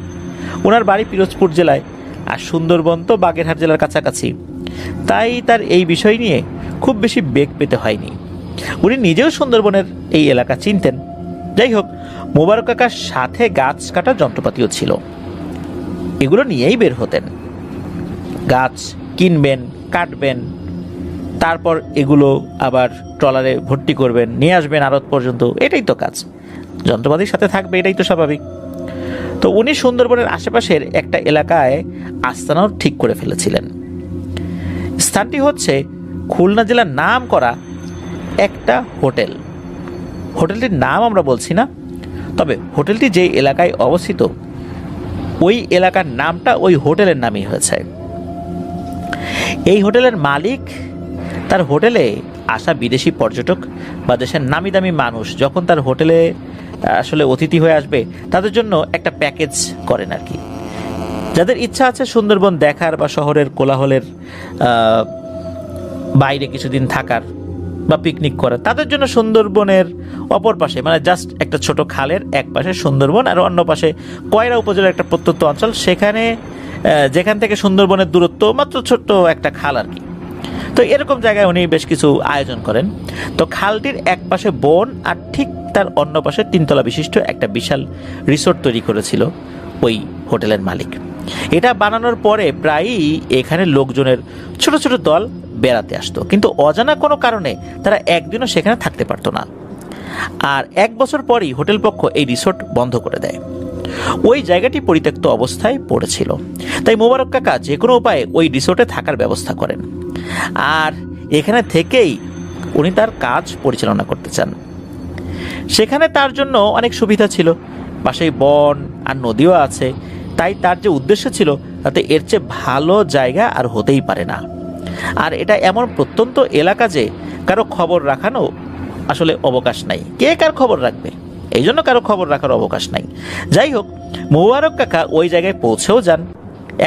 ওনার বাড়ি পিরোজপুর জেলায়, আর সুন্দরবন তো বাগেরহাট জেলার কাছাকাছি, তাই তার এই বিষয় নিয়ে খুব বেশি বেগ পেতে হয়নি। উনি নিজেও সুন্দরবনের এই এলাকা চিনতেন। যাই হোক, মোবারক কাকার সাথে গাছ কাটার যন্ত্রপাতিও ছিল, এগুলো নিয়েই বের হতেন। গাছ কিনবেন, কাটবেন, তারপর এগুলো আবার ট্রলারে ভর্তি করবেন, নিয়ে আসবেন আড়ত পর্যন্ত। এটাই তো কাজ, যন্ত্রপাতির সাথে থাকবে, এটাই তো স্বাভাবিক। তো উনি সুন্দরবনের আশেপাশের একটা এলাকায় আস্তানাও ঠিক করে ফেলেছিলেন। স্থানটি হচ্ছে খুলনা জেলার নাম করা একটা হোটেল। হোটেলটির নাম আমরা বলছি না, তবে হোটেলটি যে এলাকায় অবস্থিত ওই এলাকার নামটা ওই হোটেলের নামই হয়েছে। এই হোটেলের মালিক তার হোটেলে আসা বিদেশি পর্যটক বা দেশের নামি দামি মানুষ যখন তার হোটেলে আসলে অতিথি হয়ে আসবে তাদের জন্য একটা প্যাকেজ করেন আর কি। যাদের ইচ্ছা আছে সুন্দরবন দেখার বা শহরের কোলাহলের বাইরে কিছুদিন থাকার বা পিকনিক করার, তাদের জন্য সুন্দরবনের অপর পাশে, জাস্ট একটা ছোট খালের এক পাশে সুন্দরবন আর অন্য পাশে কয়রা উপজেলার একটা প্রত্যন্ত অঞ্চল, সেখানে যেখান থেকে সুন্দরবনের দূরত্ব মাত্র ছোট্ট একটা খাল আর কি। তো এরকম জায়গায় উনি বেশ কিছু আয়োজন করেন। তো খালটির এক পাশে বন আর ঠিক তার অন্য পাশে 3 তলা বিশিষ্ট একটা বিশাল রিসোর্ট তৈরি করেছিল ওই হোটেলের মালিক। এটা বানানোর পরে প্রায়ই এখানে লোকজনের ছোট ছোট দল বেড়াতে আসতো, কিন্তু অজানা কোনো কারণে তারা একদিনও সেখানে থাকতে পারতো না। আর 1 বছর পরই হোটেল পক্ষ এই রিসোর্ট বন্ধ করে দেয়। ওই জায়গাটি পরিত্যক্ত অবস্থায় পড়েছিল, তাই মোবারক কাকা যে কোনো উপায়ে ওই রিসোর্টে থাকার ব্যবস্থা করেন, আর এখানে থেকেই উনি তার কাজ পরিচালনা করতে চান। সেখানে তার জন্য অনেক সুবিধা ছিল, পাশেই বন আর নদীও আছে, তাই তার যে উদ্দেশ্য ছিল তাতে এর চেয়ে ভালো জায়গা আর হতেই পারে না। আর এটা এমন প্রত্যন্ত এলাকা যে কারো খবর রাখানো আসলে অবকাশ নাই, কে কার খবর রাখবে, এই জন্য কারো খবর রাখার অবকাশ নাই। যাই হোক, মোবারক কাকা ওই জায়গায় পৌঁছেও যান,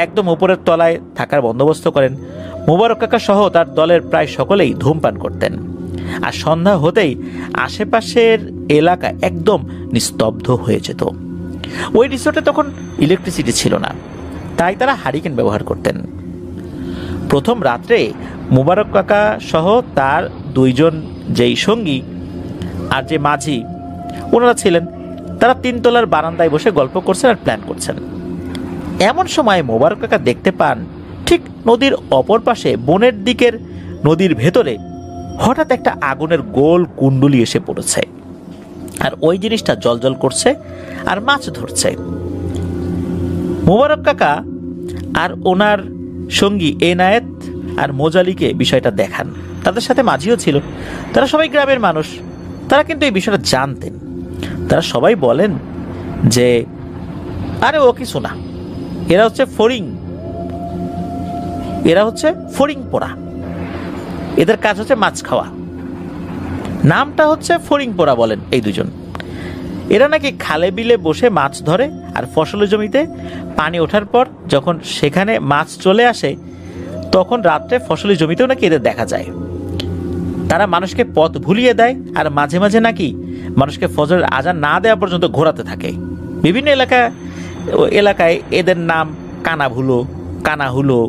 একদম উপরের তলায় থাকার বন্দোবস্ত করেন। মোবারক কাকা সহ তার দলের প্রায় সকলেই ধূমপান করতেন, আর সন্ধ্যা হতেই আশেপাশের এলাকা একদম নিস্তব্ধ হয়ে যেত। ওই রিসোর্টে তখন ইলেকট্রিসিটি ছিল না, তাই তারা হারিকেন ব্যবহার করতেন। প্রথম রাত্রে মোবারক কাকা সহ তার 2 জন যেই সঙ্গী আর যে মাঝি ওনারা ছিলেন, তারা 3 তলার বারান্দায় বসে গল্প করছেন আর প্ল্যান করছেন। এমন সময় মোবারক কাকা দেখতে পান ঠিক নদীর অপর পাশে বনের দিকের নদীর ভেতরে হঠাৎ একটা আগুনের গোল কুণ্ডুলি এসে পড়েছে, আর ওই জিনিসটা জ্বলজ্বল করছে আর মাছ ধরছে। মোবারক কাকা আর ওনার সঙ্গী এনায়েত আর মোজালিকে বিষয়টা দেখান, তাদের সাথে মাঝিও ছিল। তারা সবাই গ্রামের মানুষ, তারা কিন্তু এই বিষয়টা জানতেন। তারা সবাই বলেন যে আরে ও কিছু না, এরা হচ্ছে ফড়িং পোড়া, এদের কাজ হচ্ছে মাছ খাওয়া। নামটা হচ্ছে ফড়িং পোড়া বলেন এই 2 জন। এরা নাকি খালে বিলে বসে মাছ ধরে, আর ফসলের জমিতে পানি ওঠার পর যখন সেখানে মাছ চলে আসে তখন রাত্রে ফসলের জমিতেও নাকি এদের দেখা যায়। তারা মানুষকে পথ ভুলিয়ে দেয়, আর মাঝে মাঝে নাকি মানুষকে ফজরের আজান না দেওয়া পর্যন্ত ঘোরাতে থাকে। বিভিন্ন এলাকায় এদের নাম কানাভুলো, কানাহুলো,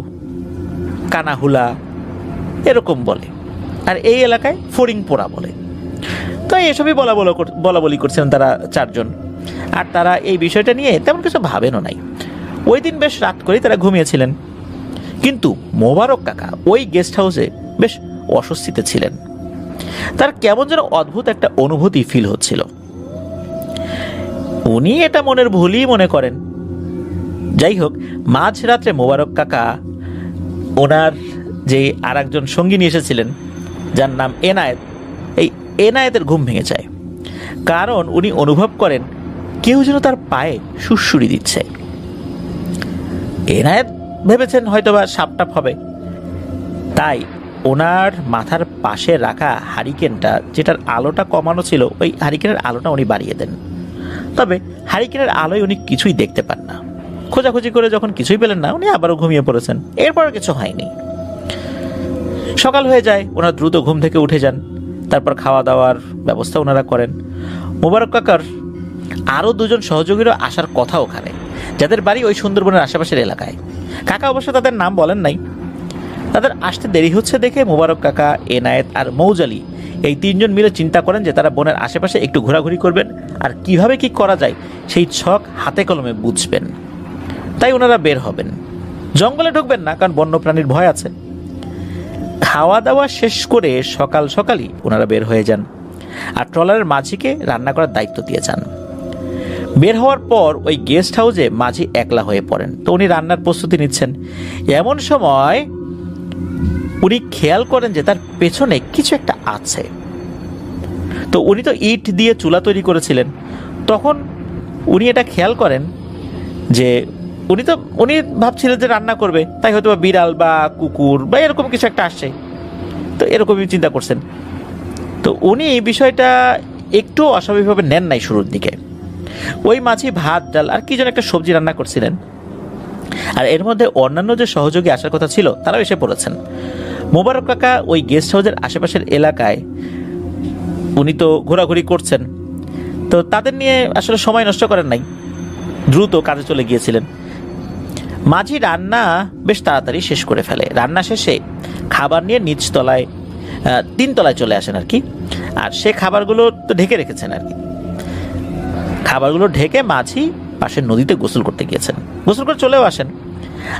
কানাহুলা এরকম বলে, আর এই এলাকায় ফড়িংপোড়া বলে। তো এসবই বলা বলি করছেন তারা চারজন। আর তারা এই বিষয়টা নিয়ে তেমন কিছু ভাবেনও নাই। ওই দিন বেশ রাত করেই তারা ঘুমিয়েছিলেন। কিন্তু মোবারক কাকা ওই গেস্ট হাউসে বেশ অস্বস্তিতে ছিলেন। তার কেমন যেন অদ্ভুত একটা অনুভূতি ফিল হচ্ছিল। উনি এটা মনের ভুলই মনে করেন। যাই হোক, মাঝরাত্রে মোবারক কাকা ওনার যে আর একজন সঙ্গী নিয়ে এসেছিলেন, যার নাম এনায়েত, এই এনায়েতের ঘুম ভেঙে যায়। কারণ উনি অনুভব করেন কেউ যেন তার পায়ে সুড়সুড়ি দিচ্ছে। এনায়েত ভেবেছেন হয়তোবা সাপটাপ হবে, তাই ওনার মাথার পাশে রাখা হারিকেনটা, যেটার আলোটা কমানো ছিল, ওই হারিকেনের আলোটা উনি বাড়িয়ে দেন। তবে হারিকেনের আলোয় উনি কিছুই দেখতে পান না। খোঁজাখুঁজি করে যখন কিছুই পেলেন না, উনি আবারও ঘুমিয়ে পড়েছেন। এরপর কিছু হয়নি। সকাল হয়ে যায়, ওনারা দ্রুত ঘুম থেকে উঠে যান। তারপর খাওয়া দাওয়ার ব্যবস্থা ওনারা করেন। মোবারক কাকার আরও দুজন সহযোগীরও আসার কথা ওখানে, যাদের বাড়ি ওই সুন্দরবনের আশেপাশের এলাকায়। কাকা অবশ্য তাদের নাম বলেন নাই। তাদের আসতে দেরি হচ্ছে দেখে মোবারক কাকা, এনায়েত আর মৌজালি এই তিনজন মিলে চিন্তা করেন যে তারা বনের আশেপাশে একটু ঘোরাঘুরি করবেন আর কিভাবে কি করা যায় সেই ছক হাতে কলমে বুঝবেন। তাই ওনারা বের হবেন। জঙ্গলে ঢুকবেন না, কারণ বন্যপ্রাণীর ভয় আছে। খাওয়া দাওয়া শেষ করে সকাল সকালই ওনারা বের হয়ে যান আর ট্রলারের মাঝিকে রান্না করার দায়িত্ব দিয়ে যান। বের হওয়ার পর ওই গেস্ট হাউসে মাঝি একলা হয়ে পড়েন। তো উনি রান্নার প্রস্তুতি নিচ্ছেন। এমন সময় উনি খেয়াল করেন যে তার পেছনে কিছু একটা আছে। তো উনি তো ইট দিয়ে চুলা তৈরি করেছিলেন। তখন উনি এটা খেয়াল করেন যে উনি ভাবছিলেন যে রান্না করবে, তাই হয়তো বা বিড়াল বা কুকুর বা এরকম কিছু একটা আসছে। তো এরকমই চিন্তা করছেন। তো উনি এই বিষয়টা একটু অস্বাভাবিকভাবে নেন নাই শুরুর দিকে। ওই মাঝি ভাত, ডাল আর কি যেন একটা সবজি রান্না করছিলেন। আর এর মধ্যে অন্যান্য যে সহযোগী আসার কথা ছিল তারাও এসে পড়েছেন। মোবারক কাকা ওই গেস্ট হাউসের আশেপাশের এলাকায় উনি তো ঘোরাঘুরি করছেন। তো তাদের নিয়ে আসলে সময় নষ্ট করেন নাই, দ্রুত কাজে চলে গিয়েছিলেন। মাঝি রান্না বেশ তাড়াতাড়ি শেষ করে ফেলে। রান্না শেষে খাবার নিয়ে নিচতলায়, 3 তলায় চলে আসেন আর কি। আর সে খাবারগুলো তো ঢেকে রেখেছেন আর কি। খাবারগুলো ঢেকে মাঝি পাশের নদীতে গোসল করতে গিয়েছেন। গোসল করে চলেও আসেন।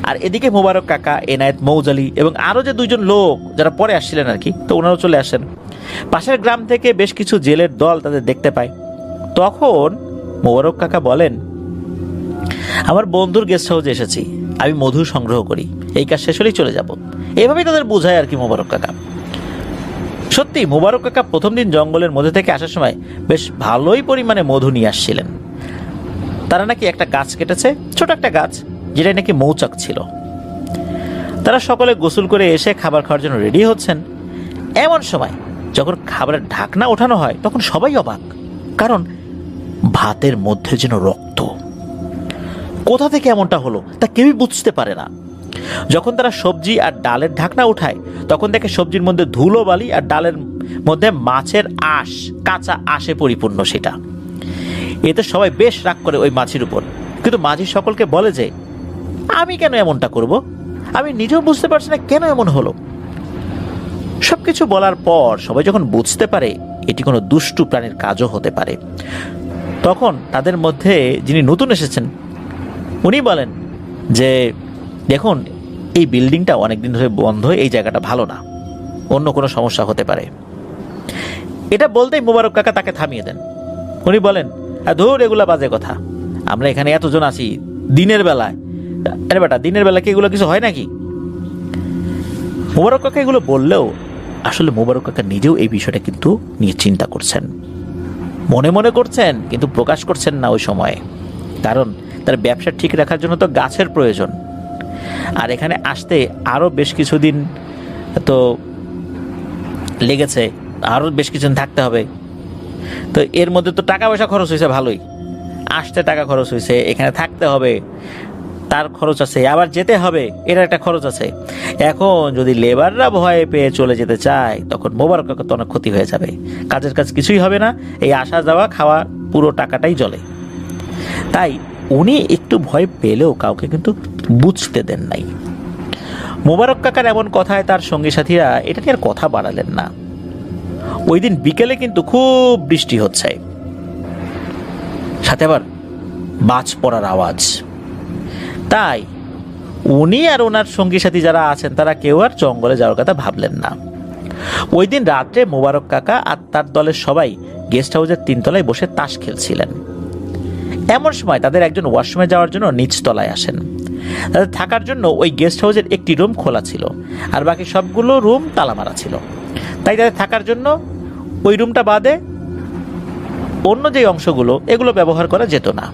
আর এদিকে মোবারক কাকা, এনায়েত, মৌজালি এবং আরও যে 2জন লোক যারা পরে আসছিলেন আর কি, তো ওনারাও চলে আসেন। পাশের গ্রাম থেকে বেশ কিছু জেলের দল তাদের দেখতে পায়। তখন মোবারক কাকা বলেন, আমার বন্ধুর গেস্ট হাউসে এসেছি, আমি মধু সংগ্রহ করি, এই কাজ শেষ হলেই চলে যাব। এভাবেই তাদের বোঝায় আর কি মোবারক কাকা। সত্যি মোবারক কাকা প্রথম দিন জঙ্গলের মধ্যে থেকে আসার সময় বেশ ভালোই পরিমাণে মধু নিয়ে আসছিলেন। তারা নাকি একটা গাছ কেটেছে, ছোট একটা গাছ, যেটাই নাকি মৌচাক ছিল। তারা সকলে গোসল করে এসে খাবার খাওয়ার জন্য রেডি হচ্ছেন। এমন সময় যখন খাবারের ঢাকনা ওঠানো হয় তখন সবাই অবাক, কারণ ভাতের মধ্যে যেন রক্ত। কোথা থেকে এমনটা হলো তা কেউই বুঝতে পারে না। যখন তারা সবজি আর ডালের ঢাকনা উঠায় তখন দেখে সবজির মধ্যে ধুলো বালি আর ডালের মধ্যে মাছের আঁশ, কাঁচা আঁশে পরিপূর্ণ সেটা। এতে সবাই বেশ রাগ করে ওই মাছির উপর। কিন্তু মাঝি সকলকে বলে যে আমি কেন এমনটা করব, আমি নিজেও বুঝতে পারছি না কেন এমন হলো। সবকিছু বলার পর সবাই যখন বুঝতে পারে এটি কোনো দুষ্টু প্রাণীর কাজও হতে পারে, তখন তাদের মধ্যে যিনি নতুন এসেছেন উনি বলেন যে দেখুন, এই বিল্ডিংটা অনেকদিন ধরে বন্ধ, এই জায়গাটা ভালো না, অন্য কোনো সমস্যা হতে পারে। এটা বলতেই মোবারক কাকা তাকে থামিয়ে দেন। উনি বলেন, ধুর, এগুলা বাজে কথা, আমরা এখানে এতজন আছি দিনের বেলায়, আরে বেটা দিনের বেলা কি এগুলো কিছু হয় নাকি? মোবারক কাকা এগুলো বললেও আসলে মোবারক কাকা নিজেও এই বিষয়টা কিন্তু নিয়ে চিন্তা করছেন, মনে মনে করছেন, কিন্তু প্রকাশ করছেন না ওই সময়ে। কারণ তার ব্যবসা ঠিক রাখার জন্য তো গাছের প্রয়োজন। আর এখানে আসতে আরও বেশ কিছুদিন তো লেগেছে, আরও বেশ কিছুদিন থাকতে হবে। তো এর মধ্যে তো টাকা পয়সা খরচ হয়েছে ভালোই, আসতে টাকা খরচ হয়েছে, এখানে থাকতে হবে, তার খরচ আছে, আবার যেতে হবে, এর একটা খরচ আছে। এখন যদি লেবাররা ভয়ে পেয়ে চলে যেতে চায় তখন মোবারক কাকা তো অনেক ক্ষতি হয়ে যাবে, কাজের কাজ কিছুই হবে না, এই আসা যাওয়া খাওয়া পুরো টাকাটাই জলে। তাই উনি একটু ভয় পেলেও কাউকে কিন্তু বুঝতে দেন নাই। মোবারক কাকার এমন কথায় তার সঙ্গী সাথীরা এটা নিয়ে আর কথা বাড়ালেন না। ওই দিন বিকেলে কিন্তু খুব বৃষ্টি হচ্ছে, সাথে আবার বাজ পড়ার আওয়াজ। তাই উনি আর ওনার সঙ্গী সাথী যারা আছেন তারা কেউ আর জঙ্গলে যাওয়ার কথা ভাবলেন না। ওই দিন রাত্রে মোবারক কাকা আর তার দলের সবাই গেস্ট হাউসের 3 তলায় বসে তাস খেলছিলেন। এমন সময় তাদের একজন ওয়াশরুমে যাওয়ার জন্য নিচ তলায় আসেন। তাদের থাকার জন্য ওই গেস্ট হাউসের একটি রুম খোলা ছিল, আর বাকি সবগুলো রুম তালা মারা ছিল। তাই তাদের থাকার জন্য ওই রুমটা বাদে অন্য যে অংশগুলো এগুলো ব্যবহার করা যেত না।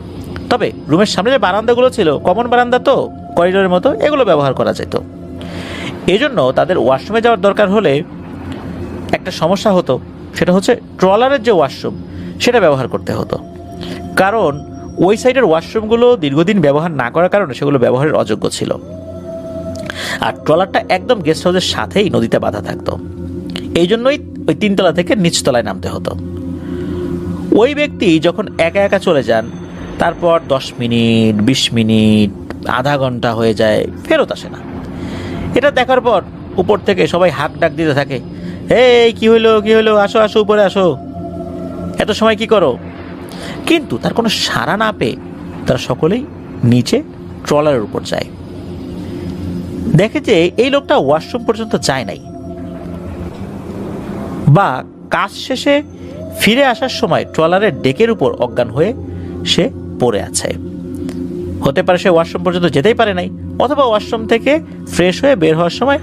তবে রুমের সামনে যে বারান্দাগুলো ছিল, কমন বারান্দা তো করিডোরের মতো, এগুলো ব্যবহার করা যেত। এজন্য তাদের ওয়াশরুমে যাওয়ার দরকার হলে একটা সমস্যা হতো, সেটা হচ্ছে ট্রলারের যে ওয়াশরুম সেটা ব্যবহার করতে হতো। কারণ ওই সাইডের ওয়াশরুমগুলো দীর্ঘদিন ব্যবহার না করার কারণে সেগুলো ব্যবহারের অযোগ্য ছিল। আর ট্রলারটা একদম গেস্ট হাউসের সাথেই নদীতে বাঁধা থাকতো। এই জন্যই ওই 3 তলা থেকে নিচতলায় নামতে হতো। ওই ব্যক্তি যখন একা একা চলে যান, তারপর 10 মিনিট 20 মিনিট আধা ঘন্টা হয়ে যায়, ফেরত আসে না। এটা দেখার পর উপর থেকে সবাই হাঁক ডাক দিতে থাকে, এই কি হইলো কি হইলো, আসো আসো উপরে আসো, এত সময় কি করো? কিন্তু তার কোনো সাড়া না পেয়ে তারা সকলেই নিচে ট্রলারের উপর যায়। দেখে যে এই লোকটা ওয়াশরুম পর্যন্ত যায় নাই, বা কাজ শেষে ফিরে আসার সময় ট্রলারের ডেকের উপর অজ্ঞান হয়ে সে পড়ে আছে। হতে পারে সে ওয়াশরুম পর্যন্ত যেতেই পারে নাই, অথবা ওয়াশরুম থেকে ফ্রেশ হয়ে বের হওয়ার সময়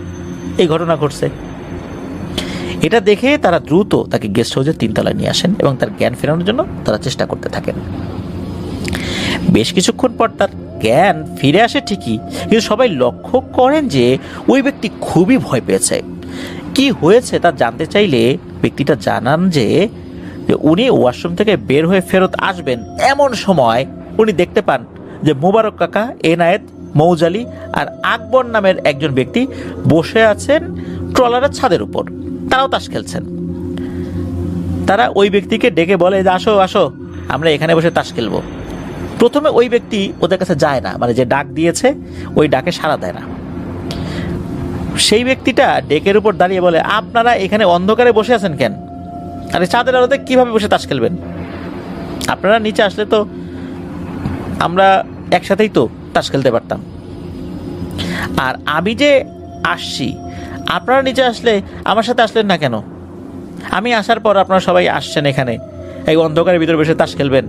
এই ঘটনা ঘটছে। এটা দেখে তারা দ্রুত তাকে গেস্ট হাউসের 3 তলায় নিয়ে আসেন এবং তার জ্ঞান ফেরানোর জন্য তারা চেষ্টা করতে থাকেন। বেশ কিছুক্ষণ পর তার জ্ঞান ফিরে আসে ঠিকই, কিন্তু সবাই লক্ষ্য করেন যে ওই ব্যক্তি খুবই ভয় পেয়েছে। কি হয়েছে তা জানতে চাইলে ব্যক্তিটা জানান যে উনি ওয়াশরুম থেকে বের হয়ে ফেরত আসবেন, এমন সময় উনি দেখতে পান যে মোবারক কাকা, এনায়েত, মৌজালি আর আকবর নামের একজন ব্যক্তি বসে আছেন ট্রলারের ছাদের উপর। তারাও তাস খেলছেন। তারা ওই ব্যক্তিকে ডেকে বলে যে আসো আসো, আমরা এখানে বসে তাস খেলবো। প্রথমে ওই ব্যক্তি ওদের কাছে যায় না, মানে যে ডাক দিয়েছে ওই ডাকে সাড়া দেয় না। সেই ব্যক্তিটা ডেকের উপর দাঁড়িয়ে বলে, আপনারা এখানে অন্ধকারে বসে আছেন কেন? আরে চাঁদের আলোতে কিভাবে বসে তাস খেলবেন? আপনারা নিচে আসলে তো আমরা একসাথেই তো তাস খেলতে পারতাম। আর আমি যে আসছি, আপনারা নিচে আসলে আমার সাথে আসলেন না কেন? আমি আসার পর আপনারা সবাই আসছেন এখানে, এই অন্ধকারের ভিতরে বসে তাস খেলবেন।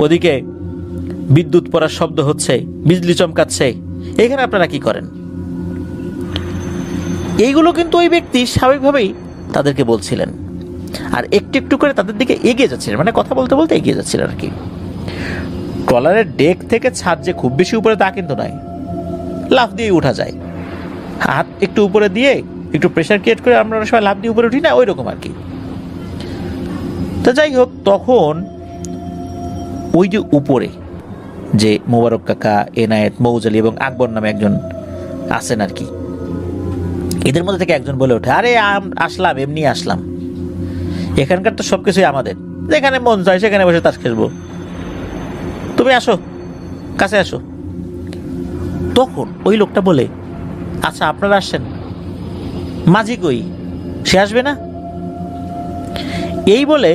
ওদিকে বিদ্যুৎ পড়ার শব্দ হচ্ছে, বিজলি চমকাচ্ছে, এখানে আপনারা কি করেন? এইগুলো কিন্তু ওই ব্যক্তি স্বাভাবিকভাবেই তাদেরকে বলছিলেন, আর একটু একটু করে তাদের দিকে এগিয়ে যাচ্ছিলেন, মানে কথা বলতে বলতে এগিয়ে যাচ্ছিলেন আর কি। ট্রলারের ডেক থেকে ছাদ যে খুব বেশি উপরে তা কিন্তু নয়, লাফ দিয়ে উঠা যায়। হাত একটু উপরে দিয়ে একটু প্রেশার ক্রিয়েট করে আমরা সবাই লাফ দিয়ে উপরে উঠি না, ওই রকম আর কি। তো যাই হোক, তখন ওই যে উপরে যে মোবারক কাকা, এনায়েত, মৌজালি এবং আকবর নামে একজন আছেন আর কি, এদের মধ্যে থেকে একজন বলে ওঠে, আরে আসলাম, এমনি আসলাম, এখানকার তো সবকিছুই আমাদের, যেখানে মন চায় সেখানে বসে তাস খেলবো, তুমি আসো, কাছে আসো। তখন ওই লোকটা বলে, আচ্ছা আপনারা আসছেন, মাঝি কই, সে আসবে না? এই বলে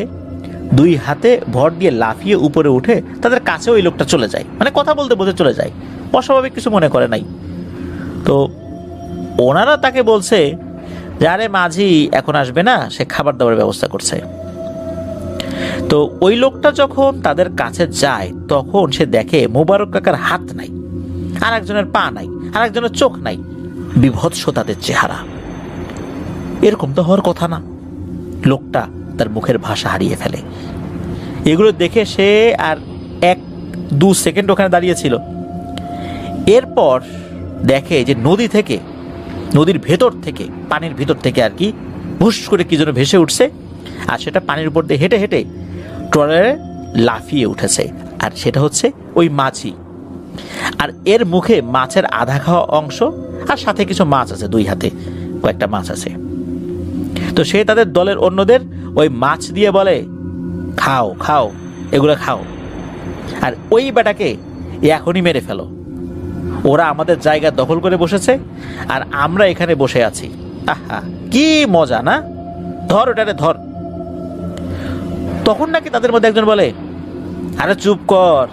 2 হাতে ভর দিয়ে লাফিয়ে উপরে উঠে তাদের কাছে ওই লোকটা চলে যায়, মানে কথা বলতে বলতে চলে যায়, অস্বাভাবিক কিছু মনে করে নাই। তো ওনারা তাকে বলছে যে আরে মাঝি এখন আসবে না, সে খাবার দাবারের ব্যবস্থা করছে। তো ওই লোকটা যখন তাদের কাছে যায় তখন সে দেখে মোবারক কাকার হাত নাই, আর একজনের পা নাই, আর একজনের চোখ নাই, বিভৎস তাদের চেহারা। এরকম তো হওয়ার কথা না। লোকটা তার মুখের ভাষা হারিয়ে ফেলে। এগুলো দেখে সে আর 1-2 সেকেন্ড ওখানে দাঁড়িয়েছিল। এরপর দেখে যে নদীর ভেতর থেকে, পানির ভিতর থেকে আর কি, ভুস করে কি যেন ভেসে উঠছে, আর সেটা পানির উপর দিয়ে হেঁটে হেঁটে ট্রলারে লাফিয়ে উঠেছে। আর সেটা হচ্ছে ওই মাছি। আর এর মুখে মাছের আধা খাওয়া অংশ, আর সাথে কিছু মাছ আছে, 2 হাতে কয়েকটা মাছ আছে। তো সে তাদের দলের অন্যদের ওই মাছ দিয়ে বলে, খাও খাও, এগুলো খাও। আর ওই বেটাকে এখনই মেরে ফেলো। ওরা আমাদের জায়গা দখল করে বসেছে আর আমরা এখানে বসে আছি। আহা, কি মজা না, ধর ওটারে ধর। তখন নাকি তাদের মধ্যে একজন বলে, আরে চুপ কর,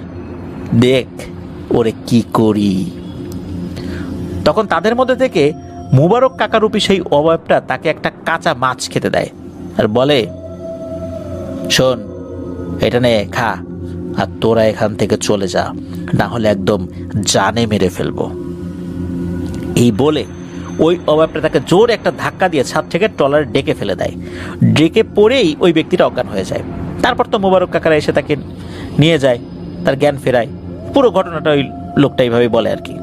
দেখ ওরে কি করি। তখন তাদের মধ্যে থেকে মুবারক কাকারূপী সেই অবয়বটা তাকে একটা কাঁচা মাছ খেতে দেয় আর বলে, শোন, এটা নে, খা, আর তোরা এখান থেকে চলে যা, না হলে একদম জানে মেরে ফেলবো। এই বলে ওই অবয়বটা তাকে জোর একটা ধাক্কা দিয়ে ছাদ থেকে ট্রলারে ডেকে ফেলে দেয়। ডেকে পড়েই ওই ব্যক্তিটা অজ্ঞান হয়ে যায়। তারপর তো মুবারক কাকারা এসে তাকে নিয়ে যায়, তার জ্ঞান ফেরায়। পুরো ঘটনাটা ওই লোকটা এইভাবে বলে আর কি।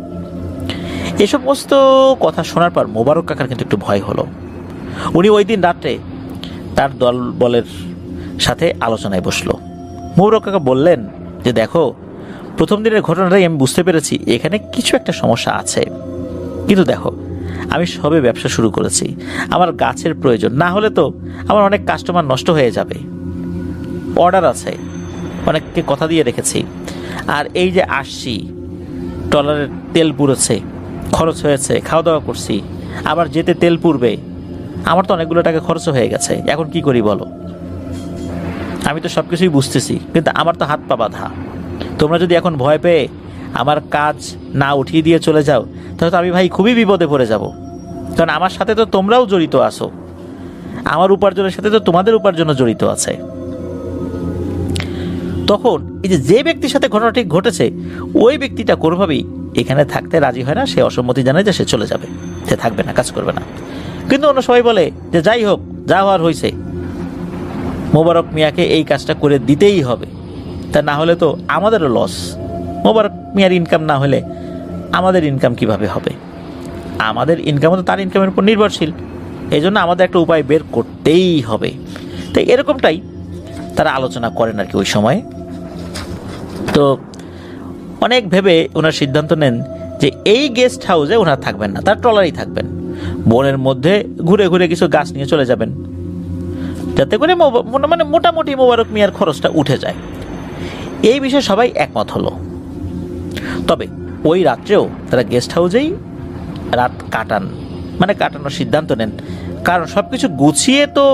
এই সমস্ত কথা শোনার পর মুবারক কাকার কিন্তু একটু ভয় হলো। উনি ওই দিন রাত্রে তার দল বলের সাথে আলোচনায় বসলো। মুবারক কাকা বললেন যে, দেখো, প্রথম দিনের ঘটনাটাই আমি বুঝতে পেরেছি এখানে কিছু একটা সমস্যা আছে, কিন্তু দেখো, আমি সবে ব্যবসা শুরু করেছি, আমার গাছের প্রয়োজন, না হলে তো আমার অনেক কাস্টমার নষ্ট হয়ে যাবে। অর্ডার আছে, অনেককে কথা দিয়ে রেখেছি, আর এই যে আসছি, ট্রলারের তেল পুড়েছে, খরচ হয়েছে, খাওয়া দাওয়া করছি, আবার যেতে তেল পুড়বে, আমার তো অনেকগুলো টাকা খরচ হয়ে গেছে। এখন কি করি বলো? আমি তো সব কিছুই বুঝতেছি, কিন্তু আমার তো হাত পা বাঁধা। তোমরা যদি এখন ভয় পেয়ে আমার কাজ না উঠিয়ে দিয়ে চলে যাও, তাহলে তো আমি ভাই খুবই বিপদে পড়ে যাব। কারণ আমার সাথে তো তোমরাও জড়িত আছো, আমার উপার্জনের সাথে তো তোমাদের উপার্জনও জড়িত আছে। তখন এই যে ব্যক্তির সাথে ঘটনাটি ঘটেছে, ওই ব্যক্তিটা কোনোভাবেই এখানে থাকতে রাজি হয় না। সে অসম্মতি জানায় যে সে চলে যাবে, সে থাকবে না, কাজ করবে না। কিন্তু অন্য সবাই বলে যে যাই হোক, যা হওয়ার হয়েছে, মোবারক মিয়াকে এই কাজটা করে দিতেই হবে, তা না হলে তো আমাদেরও লস। মোবারক মিয়ার ইনকাম না হলে আমাদের ইনকাম কিভাবে হবে? আমাদের ইনকামও তো তার ইনকামের উপর নির্ভরশীল। এই জন্য আমাদের একটা উপায় বের করতেই হবে। তো এরকমটাই তারা আলোচনা করেন আর কি ওই সময়ে। তো অনেক ভেবে ওনার সিদ্ধান্ত নেন যে এই গেস্ট হাউসে ওনারা থাকবেন না, তার ট্রলারেই থাকবেন। বনের মধ্যে ঘুরে ঘুরে কিছু গাছ নিয়ে চলে যাবেন, যাতে করে মানে মোটামুটি মোবারক মিয়ার খরচটা উঠে যায়। এই বিষয়ে সবাই একমত হলো। তবে ওই রাত্রেও তারা গেস্ট হাউসেই রাত কাটানোর সিদ্ধান্ত নেন। কারণ সব কিছু গুছিয়ে তো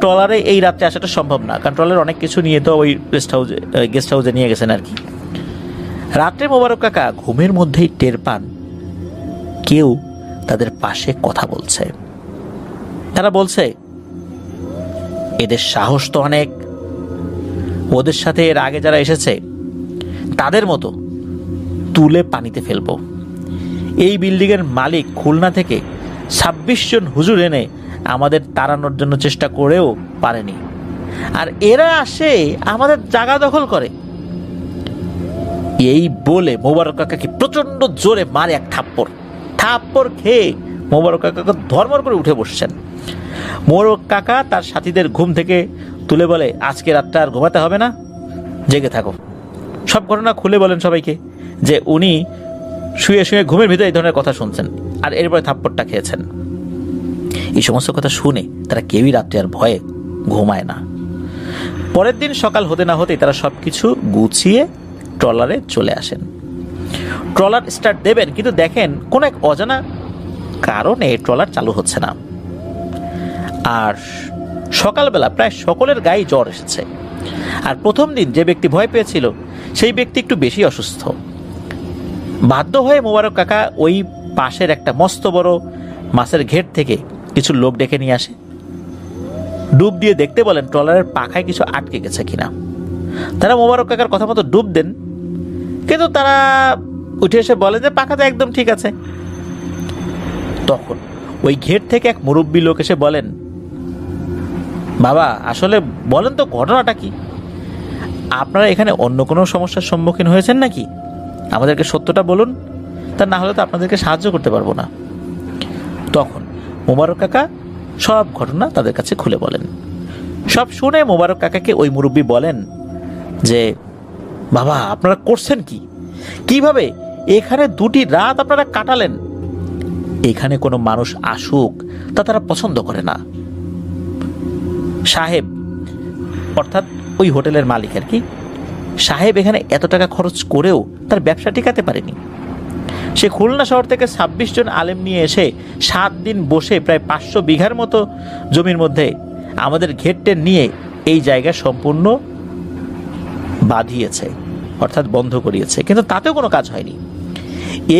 ট্রলারে এই রাত্রে আসাটা সম্ভব না, কারণ ট্রলারে অনেক কিছু নিয়ে তো ওই গেস্ট হাউসে নিয়ে গেছেন আর কি। রাত্রে মোবারক কাকা ঘুমের মধ্যেই টের পান কেউ তাদের পাশে কথা বলছে। তারা বলছে, এদের সাহস তো অনেক, ওদের সাথে এর আগে যারা এসেছে তাদের মতো তুলে পানিতে ফেলবো। এই বিল্ডিংয়ের মালিক খুলনা থেকে 26 জন হুজুর এনে আমাদের তাড়ানোর জন্য চেষ্টা করেও পারেনি, আর এরা আসে আমাদের জায়গা দখল করে। এই বলে মোবারক কাকাকে প্রচন্ড জোরে মারে এক থাপ্পড় খেয়ে মোবারক কাকা ধর্মর করে উঠে বসছেন। মোবারক কাকা তার সাথীদের ঘুম থেকে তুলে বলে, আজকে রাতটা আর ঘুমাতে হবে না, জেগে থাকো। সব ঘটনা খুলে বলেন সবাইকে যে উনি শুয়ে শুয়ে ঘুমের ভিতরে এই ধরনের কথা শুনছেন আর এরপরে থাপ্পড়টা খেয়েছেন। এই সমস্ত কথা শুনে তারা কেউই রাত্রে আর ভয়ে ঘুমায় না। পরের দিন সকাল হতে না হতেই তারা সব কিছু গুছিয়ে ট্রলারে চলে আসেন। ট্রলার স্টার্ট দেবেন, কিন্তু দেখেন কোনো এক অজানা কারণে ট্রলার চালু হচ্ছে না। আর সকালবেলা প্রায় সকলের গায়ে জ্বর এসেছে। আর প্রথম দিন যে ব্যক্তি ভয় পেয়েছিল সেই ব্যক্তি একটু বেশি অসুস্থ। বাধ্য হয়ে মোবারক কাকা ওই পাশের একটা মস্ত বড় মাছের ঘেট থেকে কিছু লোক ডেকে নিয়ে আসে। ডুব দিয়ে দেখতে বলেন ট্রলারের পাখায় কিছু আটকে গেছে কিনা। তারা মোবারক কাকার কথা মতো ডুব দেন, কিন্তু তারা উঠে এসে বলে যে পাখাটা একদম ঠিক আছে। তখন ওই ঘেট থেকে এক মুরব্বী লোক এসে বলেন, বাবা, আসলে বলেন তো ঘটনাটা কি? আপনারা এখানে অন্য কোনো সমস্যার সম্মুখীন হয়েছেন নাকি? আমাদেরকে সত্যটা বলুন, তা না হলে তো আপনাদেরকে সাহায্য করতে পারবো না। তখন মোবারক কাকা সব ঘটনা তাদের কাছে খুলে বলেন। সব শুনে মোবারক কাকাকে ওই মুরব্বী বলেন যে, বাবা, আপনারা করছেন কি? কিভাবে এখানে 2টি রাত আপনারা কাটালেন? এখানে কোনো মানুষ আসুক তা তারা পছন্দ করে না। সাহেব, অর্থাৎ ওই হোটেলের মালিক আর কি, সাহেব এখানে এত টাকা খরচ করেও তার ব্যবসা টিকাতে পারেনি। সে খুলনা শহর থেকে ২৬ জন আলেম নিয়ে এসে ৭ দিন বসে প্রায় ৫০০ বিঘার মতো জমির মধ্যে আমাদের ঘেরটের নিয়ে এই জায়গা সম্পূর্ণ বাঁধিয়েছে, অর্থাৎ বন্ধ করিয়েছে, কিন্তু তাতেও কোনো কাজ হয়নি।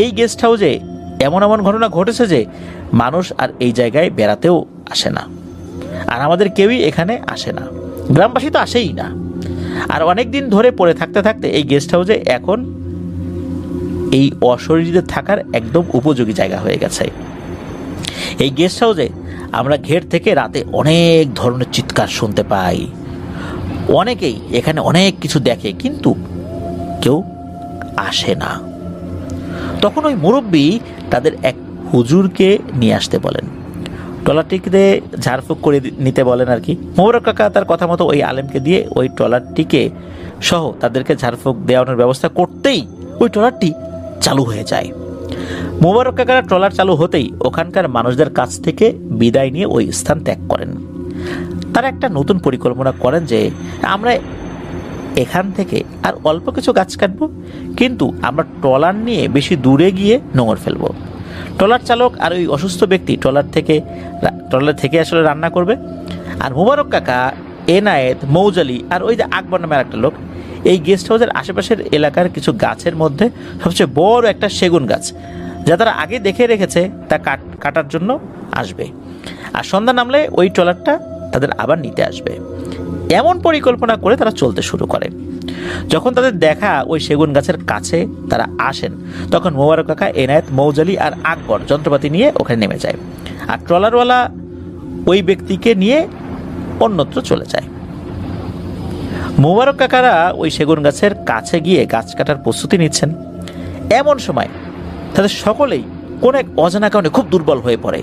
এই গেস্ট হাউসে এমন এমন ঘটনা ঘটেছে যে মানুষ আর এই জায়গায় বেড়াতেও আসে না, আর আমাদের কেউই এখানে আসে না, গ্রামবাসী তো আসেই না। আর অনেক দিন ধরে পড়ে থাকতে থাকতে এই গেস্ট হাউসে এখন এই অশরীরীদের থাকার একদম উপযোগী জায়গা হয়ে গেছে। এই গেস্ট হাউসে আমরা ঘের থেকে রাতে অনেক ধরনের চিৎকার শুনতে পাই। অনেকেই এখানে অনেক কিছু দেখে, কিন্তু কেউ আসে না। তখন ওই মুরব্বী তাদের এক হুজুরকে নিয়ে আসতে বলেন, ট্রলারটিকে ঝাড়ফুঁক করে নিতে বলেন আর কি। মোবারক কাকা তার কথা মতো ওই আলেমকে দিয়ে ওই ট্রলারটিকে সহ তাদেরকে ঝাড়ফুঁক দেওয়ানোর ব্যবস্থা করতেই ওই ট্রলারটি চালু হয়ে যায়। মোবারক কাকার ট্রলার চালু হতেই ওখানকার মানুষদের কাছ থেকে বিদায় নিয়ে ওই স্থান ত্যাগ করেন। তারা একটা নতুন পরিকল্পনা করেন যে আমরা এখান থেকে আর অল্প কিছু গাছ কাটবো, কিন্তু আমরা ট্রলার নিয়ে বেশি দূরে গিয়ে নোঙর ফেলবো। ট্রলার চালক আর ওই অসুস্থ ব্যক্তি ট্রলার থেকে আসলে রান্না করবে। আর মোবারক কাকা, এনায়েত, মৌজালি আর ওই যে আকবর নামের একটা লোক এই গেস্ট হাউসের আশেপাশের এলাকার কিছু গাছের মধ্যে সবচেয়ে বড় একটা সেগুন গাছ, যা তারা আগে দেখে রেখেছে, তা কাটার জন্য আসবে। আর সন্ধ্যা নামলে ওই ট্রলারটা তাদের আবার নিতে আসবে। এমন পরিকল্পনা করে তারা চলতে শুরু করে। যখন তাদের দেখা ওই সেগুন গাছের কাছে তারা আসেন, তখন মোবারক কাকা, এনায়েত, মৌজালি আর আকবর যন্ত্রপাতি নিয়ে ওখানে নেমে যায়, আর ট্রলারওয়ালা ওই ব্যক্তিকে নিয়ে অন্যত্র চলে যায়। মোবারক কাকারা ওই সেগুন গাছের কাছে গিয়ে গাছ কাটার প্রস্তুতি নিচ্ছেন। এমন সময় তাদের সকলেই কোন এক অজানা কারণে খুব দুর্বল হয়ে পড়ে।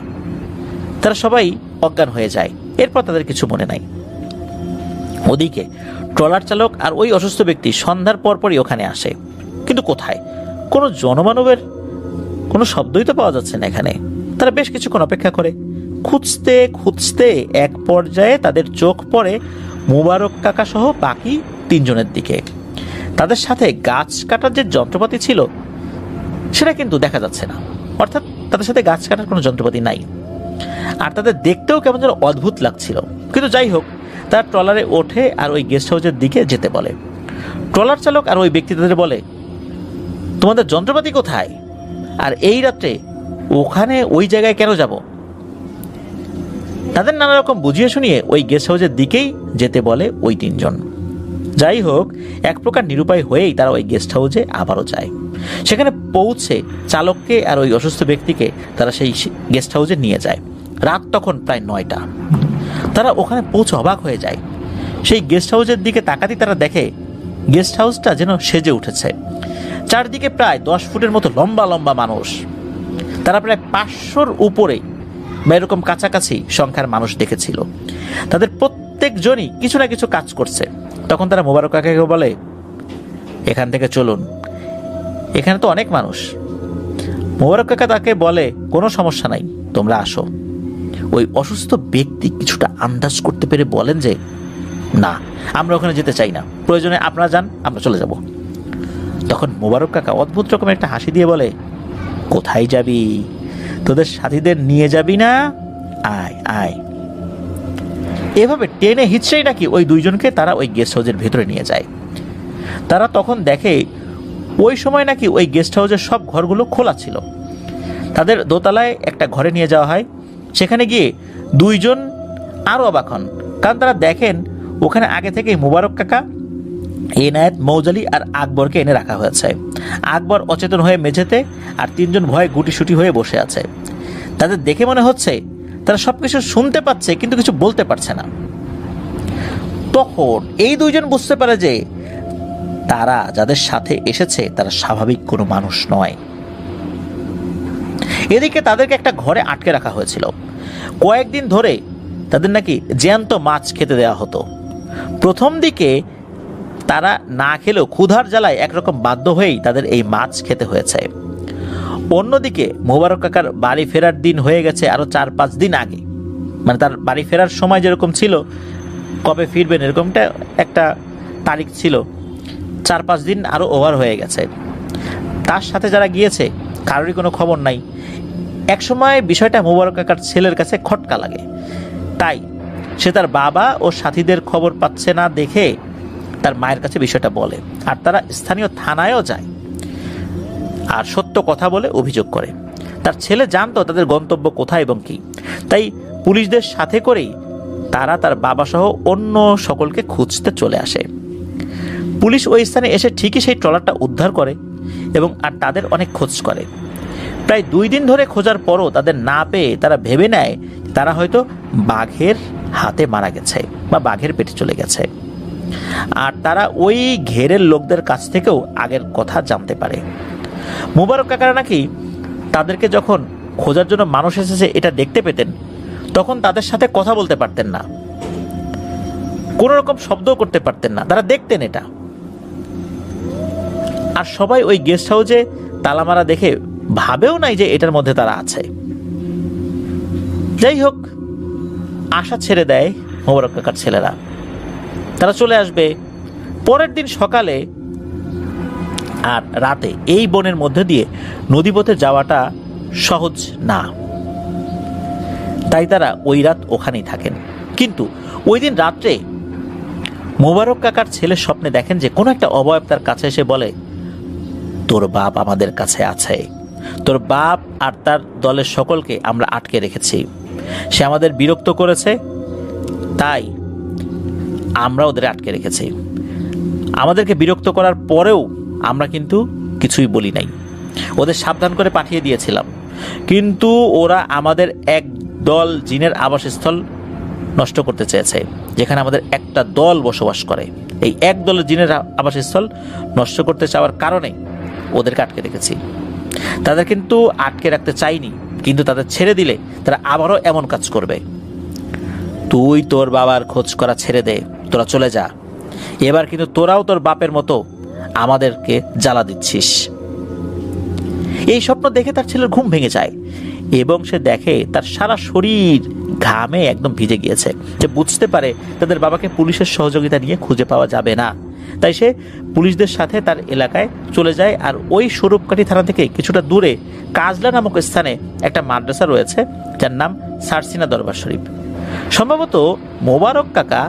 তারা সবাই অজ্ঞান হয়ে যায়। এরপর তাদের কিছু মনে নাই। ওদিকে ট্রলার চালক আর ওই অসুস্থ ব্যক্তি সন্ধ্যার পরপরই ওখানে আসে, কিন্তু কোথায় কোনো জনমানবের কোনো শব্দই তো পাওয়া যাচ্ছে না এখানে। তারা বেশ কিছুক্ষণ অপেক্ষা করে, খুঁজতে খুঁজতে এক পর্যায়ে তাদের চোখ পড়ে মোবারক কাকা সহ বাকি 3 জনের দিকে। তাদের সাথে গাছ কাটার যে যন্ত্রপাতি ছিল সেটা কিন্তু দেখা যাচ্ছে না, অর্থাৎ তাদের সাথে গাছ কাটার কোনো যন্ত্রপাতি নাই। আর তাদের দেখতেও কেমন যেন অদ্ভুত লাগছিল। কিন্তু যাই হোক, তার ট্রলারে ওঠে আর ওই গেস্ট হাউসের দিকে যেতে বলে। ট্রলার চালক আর ওই ব্যক্তি তাদের বলে, তোমাদের যন্ত্রপাতি কোথায়, আর এই রাত্রে ওখানে ওই জায়গায় কেন যাব? তাদের নানা রকম বুঝিয়ে শুনিয়ে ওই গেস্ট হাউসের দিকেই যেতে বলে ওই 3 জন। যাই হোক, এক প্রকার নিরুপায় হয়েই তারা ওই গেস্ট হাউসে আবারও যায়। সেখানে পৌঁছে চালককে আর ওই অসুস্থ ব্যক্তিকে তারা সেই গেস্ট হাউসে নিয়ে যায়। রাত তখন প্রায় 9টা। তারা ওখানে পৌঁছে অবাক হয়ে যায়। সেই গেস্ট হাউসের দিকে তাকাতেই তারা দেখে গেস্ট হাউসটা যেন সেজে উঠেছে। চারদিকে প্রায় 10 ফুটের মতো লম্বা লম্বা মানুষ। তারা প্রায় 500-র উপরে বা এরকম কাছাকাছি সংখ্যার মানুষ দেখেছিল। তাদের প্রত্যেকজনই কিছু না কিছু কাজ করছে। তখন তারা মোবারক কাকাকে বলে, এখান থেকে চলুন, এখানে তো অনেক মানুষ। মোবারক কাকা তাকে বলে, কোনো সমস্যা নাই, তোমরা আসো। ওই অসুস্থ ব্যক্তি কিছুটা আন্দাজ করতে পেরে বলেন যে, না, আমরা ওখানে যেতে চাই না, প্রয়োজনে আপনারা যান, আমরা চলে যাব। তখন মোবারক কাকা অদ্ভুত রকমের একটা হাসি দিয়ে বলে, কোথায় যাবি? তোদের সাথীদের নিয়ে যাবি না? আয় আয়। এভাবে টেনে হিচড়েই নাকি ওই 2 জনকে তারা ওই গেস্ট হাউসের ভেতরে নিয়ে যায়। তারা তখন দেখে ওই সময় নাকি ওই গেস্ট হাউসের সব ঘরগুলো খোলা ছিল। তাদের দোতলায় একটা ঘরে নিয়ে যাওয়া হয়। সেখানে গিয়ে 2 জন আরও অবাক হন, কারণ তারা দেখেন ওখানে আগে থেকেই মোবারক কাকা, এনায়েত, মৌজালি আর আকবরকে এনে রাখা হয়েছে। আকবর অচেতন হয়ে মেঝেতে, আর 3 জন ভয়ে গুটিসুটি হয়ে বসে আছে। তাদের দেখে মনে হচ্ছে তারা সবকিছু শুনতে পাচ্ছে, কিন্তু কিছু বলতে পারছে না। তখন এই 2 জন বুঝতে পারে যে তারা যাদের সাথে এসেছে তারা স্বাভাবিক কোনো মানুষ নয়। এদিকে তাদেরকে একটা ঘরে আটকে রাখা হয়েছিল। কয়েকদিন ধরে তাদের নাকি জ্যান্ত মাছ খেতে দেওয়া হতো। প্রথম দিকে তারা না খেলেও ক্ষুধার জ্বালায় একরকম বাধ্য হয়েই তাদের এই মাছ খেতে হয়েছে। অন্যদিকে মোবারক কাকার বাড়ি ফেরার দিন হয়ে গেছে আরো 4-5 দিন আগে। মানে তার বাড়ি ফেরার সময় যেরকম ছিল, কবে ফিরবেন এরকমটা একটা তারিখ ছিল, 4-5 দিন আরো ওভার হয়ে গেছে। তার সাথে যারা গিয়েছে কারোরই কোনো খবর নাই। একসময় বিষয়টা মোবারক কাকার ছেলের কাছে খটকা লাগে, তাই সে তার বাবা ও সাথীদের খবর পাচ্ছে না দেখে তার মায়ের কাছে বিষয়টা বলে, আর তারা স্থানীয় থানায়ও যায় আর সত্য কথা বলে অভিযোগ করে। তার ছেলে জানতো তাদের গন্তব্য কোথায় এবং কি, তাই পুলিশদের সাথে করেই তারা তার বাবা সহ অন্য সকলকে খুঁজতে চলে আসে। পুলিশ ওই স্থানে এসে ঠিকই সেই ট্রলারটা উদ্ধার করে এবং আর তাদের অনেক খোঁজ করে। প্রায় 2 দিন ধরে খোঁজার পরও তাদের না পেয়ে তারা ভেবে নেয় তারা হয়তো বাঘের হাতে মারা গেছে বা বাঘের পেটে চলে গেছে। আর তারা ওই ঘেরের লোকদের কাছ থেকেও আগের কথা জানতে পারে। মোবারক কাকারা নাকি তাদেরকে যখন খোঁজার জন্য মানুষ এসেছে এটা দেখতে পেতেন, তখন তাদের সাথে কথা বলতে পারতেন না, কোনো রকম শব্দও করতে পারতেন না, তারা দেখতেন এটা। আর সবাই ওই গেস্ট হাউসে তালামারা দেখে ভাবেও নাই যে এটার মধ্যে তারা আছে। যাই হোক, আশা ছেড়ে দেয় মোবারক কাকার ছেলেরা, তারা চলে আসবে পরের দিন সকালে। আর রাতে এই বনের মধ্যে দিয়ে নদীপথে যাওয়াটা সহজ না, তাই তারা ওই রাত ওখানেই থাকেন। কিন্তু ওই দিন রাত্রে মোবারক কাকার ছেলে স্বপ্নে দেখেন যে কোনো একটা অবয়ব তার কাছে এসে বলে, তোর বাপ আমাদের কাছে আছে, তোর বাপ আর তার দলের সকলকে আমরা আটকে রেখেছি, সে আমাদের বিরক্ত করেছে, তাই আমরা ওদের আটকে রেখেছি। আমাদেরকে বিরক্ত করার পরেও আমরা কিন্তু কিছুই বলি নাই, ওদের সাবধান করে পাঠিয়ে দিয়েছিলাম, কিন্তু ওরা আমাদের এক দল জিনের আবাসস্থল নষ্ট করতে চেয়েছে, যেখানে আমাদের একটা দল বসবাস করে। এই এক দলের জিনের আবাসস্থল নষ্ট করতে চাওয়ার কারণে ওদেরকে আটকে রেখেছি। তাদের কিন্তু আটকে রাখতে চাইনি, কিন্তু তাদের ছেড়ে দিলে তারা আবারও এমন কাজ করবে। তুই তোর বাবার খোঁজ করা ছেড়ে দে, তোরা চলে যা, এবার কিন্তু তোরাও তোর বাপের মতো আমাদেরকে জ্বালা দিচ্ছিস। এই স্বপ্ন দেখে তার ছেলের ঘুম ভেঙে যায় এবং সে দেখে তার সারা শরীর ঘামে একদম ভিজে গিয়েছে। যে বুঝতে পারে তাদের বাবাকে পুলিশের সহযোগিতা নিয়ে খুঁজে পাওয়া যাবে না, তাই সে পুলিশদের সাথে তার এলাকায় চলে যায়। আর ওই স্বরূপকাঠি থানা থেকে কিছুটা দূরে কাজলা নামক স্থানে একটা মাদ্রাসা রয়েছে, যার নাম সারসিনা দরবার শরীফ। সম্ভবত মোবারক কাকা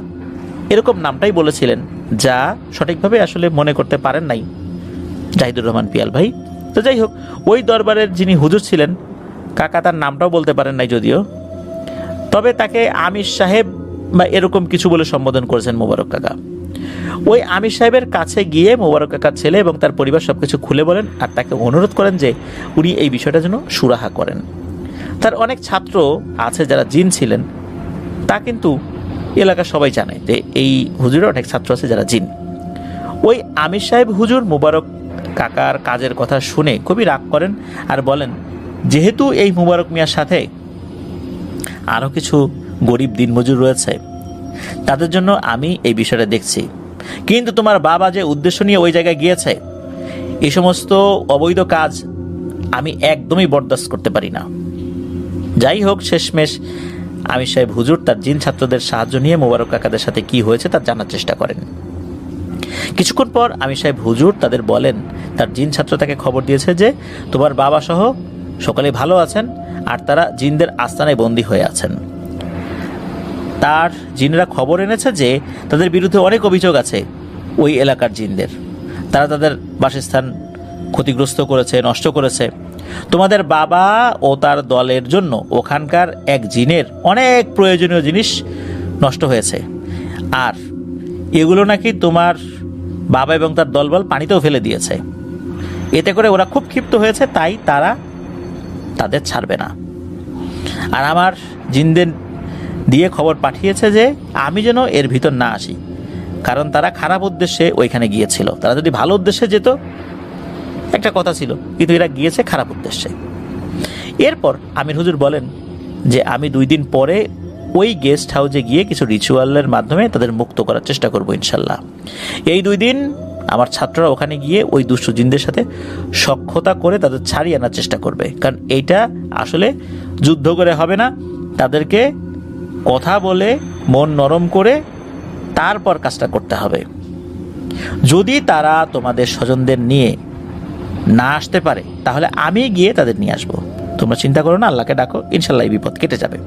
এরকম নামটাই বলেছিলেন, যা সঠিকভাবে আসলে মনে করতে পারেন নাই জাহিদুর রহমান পিয়াল ভাই। তো যাই হোক, ওই দরবারের যিনি হুজুর ছিলেন, কাকা তার নামটাও বলতে পারেন নাই যদিও, তবে তাকে আমির সাহেব বা এরকম কিছু বলে সম্বোধন করেছেন মোবারক কাকা। ওই আমির সাহেবের কাছে গিয়ে মোবারক কাকার ছেলে এবং তার পরিবার সবকিছু খুলে বলেন আর তাকে অনুরোধ করেন যে উনি এই বিষয়টা যেন সুরাহা করেন। তার অনেক ছাত্র আছে যারা জিন ছিলেন, তা কিন্তু এলাকার সবাই জানে যে এই হুজুরের অনেক ছাত্র আছে যারা জিন। ওই আমির সাহেব হুজুর মোবারক কাকার কাজের কথা শুনে খুবই রাগ করেন আর বলেন, যেহেতু এই মোবারক মিয়ার সাথে আরও কিছু গরিব দিনমজুর রয়েছে, তাদের জন্য আমি এই বিষয়টা দেখছি, কিন্তু তোমার বাবা যে উদ্দেশ্য নিয়ে ওই জায়গায় গিয়েছে, এই সমস্ত অবৈধ কাজ আমি একদমই বরদাস্ত করতে পারি না। যাই হোক, শেষমেশ আমির সাহেব হুজুর তার জিন ছাত্রদের সাহায্য নিয়ে মোবারক কাকাদের সাথে কি হয়েছে তা জানার চেষ্টা করেন। কিছুক্ষণ পর আমির সাহেব হুজুর তাদের বলেন, তার জিন ছাত্র তাকে খবর দিয়েছে যে তোমার বাবা সহ সকলে ভালো আছেন আর তারা জিনদের আস্তানায় বন্দী হয়ে আছেন। তার জিনরা খবর এনেছে যে তাদের বিরুদ্ধে অনেক অভিযোগ আছে ওই এলাকার জিনদের, তারা তাদের বাসস্থান ক্ষতিগ্রস্ত করেছে, নষ্ট করেছে। তোমাদের বাবা ও তার দলের জন্য ওখানকার এক জিনের অনেক প্রয়োজনীয় জিনিস নষ্ট হয়েছে, আর এগুলো নাকি তোমার বাবা এবং তার দলবল পানিতেও ফেলে দিয়েছে। এতে করে ওরা খুব ক্ষিপ্ত হয়েছে, তাই তারা তাদের ছাড়বে না। আর আমার জিনদের দিয়ে খবর পাঠিয়েছে যে আমি যেন এর ভিতর না আসি, কারণ তারা খারাপ উদ্দেশ্যে ওইখানে গিয়েছিল। তারা যদি ভালো উদ্দেশ্যে যেত একটা কথা ছিল, কিন্তু এরা গিয়েছে খারাপ উদ্দেশ্যে। এরপর আমির হুজুর বলেন যে আমি 2 দিন পরে ওই গেস্ট হাউসে গিয়ে কিছু রিচুয়ালের মাধ্যমে তাদের মুক্ত করার চেষ্টা করব ইনশাল্লাহ। এই 2 দিন আমার ছাত্ররা ওখানে গিয়ে ওই দুষ্ট জিনদের সাথে সখ্যতা করে তাদের ছাড়িয়ে আনার চেষ্টা করবে, কারণ এইটা আসলে যুদ্ধ করে হবে না, তাদেরকে কথা বলে মন নরম করে তারপর কাজটা করতে হবে। যদি তারা তোমাদের স্বজনদের নিয়ে না আসতে পারে তাহলে আমি গিয়ে তাদের নিয়ে আসবো। তোমরা চিন্তা করো না, আল্লাহকে ডাকো, ইনশাল্লাহ এই বিপদ কেটে যাবে।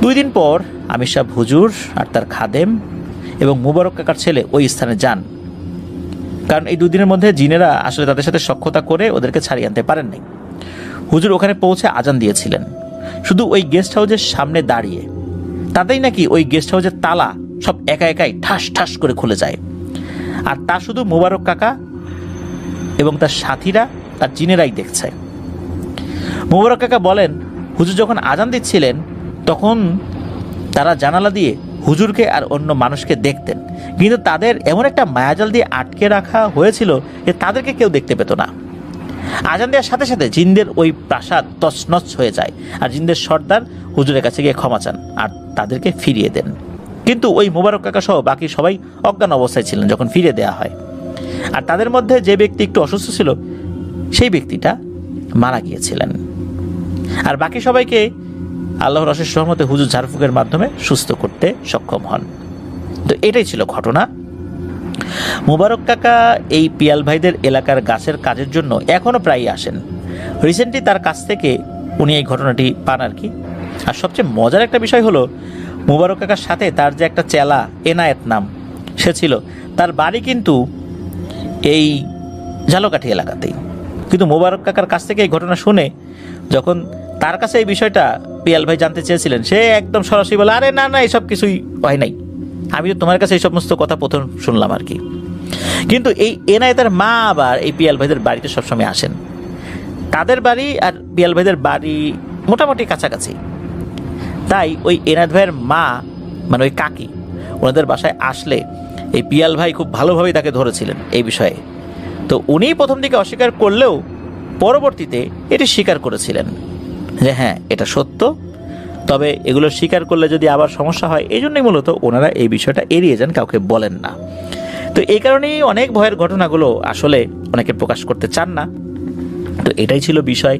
2 দিন পর আমির সাহেব হুজুর আর তার খাদেম এবং মুবারক কাকার ছেলে ওই স্থানে যান, কারণ এই 2 দিনের মধ্যে জিনেরা আসলে তাদের সাথে সখ্যতা করে ওদেরকে ছাড়িয়ে আনতে পারেন নাই। হুজুর ওখানে পৌঁছে আজান দিয়েছিলেন, শুধু ওই গেস্ট হাউসের সামনে দাঁড়িয়ে। তাতেই নাকি ওই গেস্ট হাউসের তালা সব একাই ঠাস ঠাস করে খুলে যায়। আর তা শুধু মুবারক কাকা এবং তার সাথীরা, তার জিনেরাই দেখছে। মুবারক কাকা বলেন, হুজুর যখন আজান দিচ্ছিলেন তখন তারা জানালা দিয়ে হুজুরকে আর অন্য মানুষকে দেখতেন, কিন্তু তাদের এমন একটা মায়াজাল দিয়ে আটকে রাখা হয়েছিল যে তাদেরকে কেউ দেখতে পেত না। আজান দেওয়ার সাথে সাথে জিনদের ওই প্রাসাদ তছনছ হয়ে যায়, আর জিনদের সর্দার হুজুরের কাছে গিয়ে ক্ষমা চান আর তাদেরকে ফিরিয়ে দেন। কিন্তু ওই মুবারক কাকা সহ বাকি সবাই অজ্ঞান অবস্থায় ছিলেন যখন ফিরিয়ে দেওয়া হয়। আর তাদের মধ্যে যে ব্যক্তি একটু অসুস্থ ছিল সেই ব্যক্তিটা মারা গিয়েছিলেন। আর বাকি সবাইকে আল্লাহর অশেষ রহমতে হুজুর ঝাড়ফুঁকের মাধ্যমে সুস্থ করতে সক্ষম হন। তো এটাই ছিল ঘটনা। মুবারক কাকা এই পিয়াল ভাইদের এলাকার গাছের কাজের জন্য এখনো প্রায়ই আসেন। রিসেন্টলি তার কাছ থেকে উনি এই ঘটনাটি পান আর কি। আর সবচেয়ে মজার একটা বিষয় হলো, মুবারক কাকার সাথে তার যে একটা চেলা এনায়েত নাম সে ছিল, তার বাড়ি কিন্তু এই ঝালকাঠি এলাকাতেই। কিন্তু মুবারক কাকার কাছ থেকে এই ঘটনা শুনে যখন তার কাছে এই বিষয়টা পিয়াল ভাই জানতে চেয়েছিলেন, সে একদম সরাসরি বলে, আরে না না, এসব কিছুই হয় নাই, আমি তো তোমার কাছে এই সমস্ত কথা প্রথম শুনলাম আর কি। কিন্তু এই এনায়েতের মা আবার এই পিয়াল ভাইদের বাড়িতে সবসময় আসেন। তাদের বাড়ি আর পিয়াল ভাইদের বাড়ি মোটামুটি কাছাকাছি। তাই ওই এনায়েত ভাইয়ের মা মানে ওই কাকি ওনাদের বাসায় আসলে এই পিয়াল ভাই খুব ভালোভাবেই তাকে ধরেছিলেন এই বিষয়ে। তো উনি প্রথম দিকে অস্বীকার করলেও পরবর্তীতে এটি স্বীকার করেছিলেন যে হ্যাঁ এটা সত্য, তবে এগুলো স্বীকার করলে যদি আবার সমস্যা হয়, এই জন্যই মূলত ওনারা এই বিষয়টা এড়িয়ে যান, কাউকে বলেন না। তো এই কারণেই অনেক ভয়ের ঘটনাগুলো আসলে অনেকে প্রকাশ করতে চান না। তো এটাই ছিল বিষয়।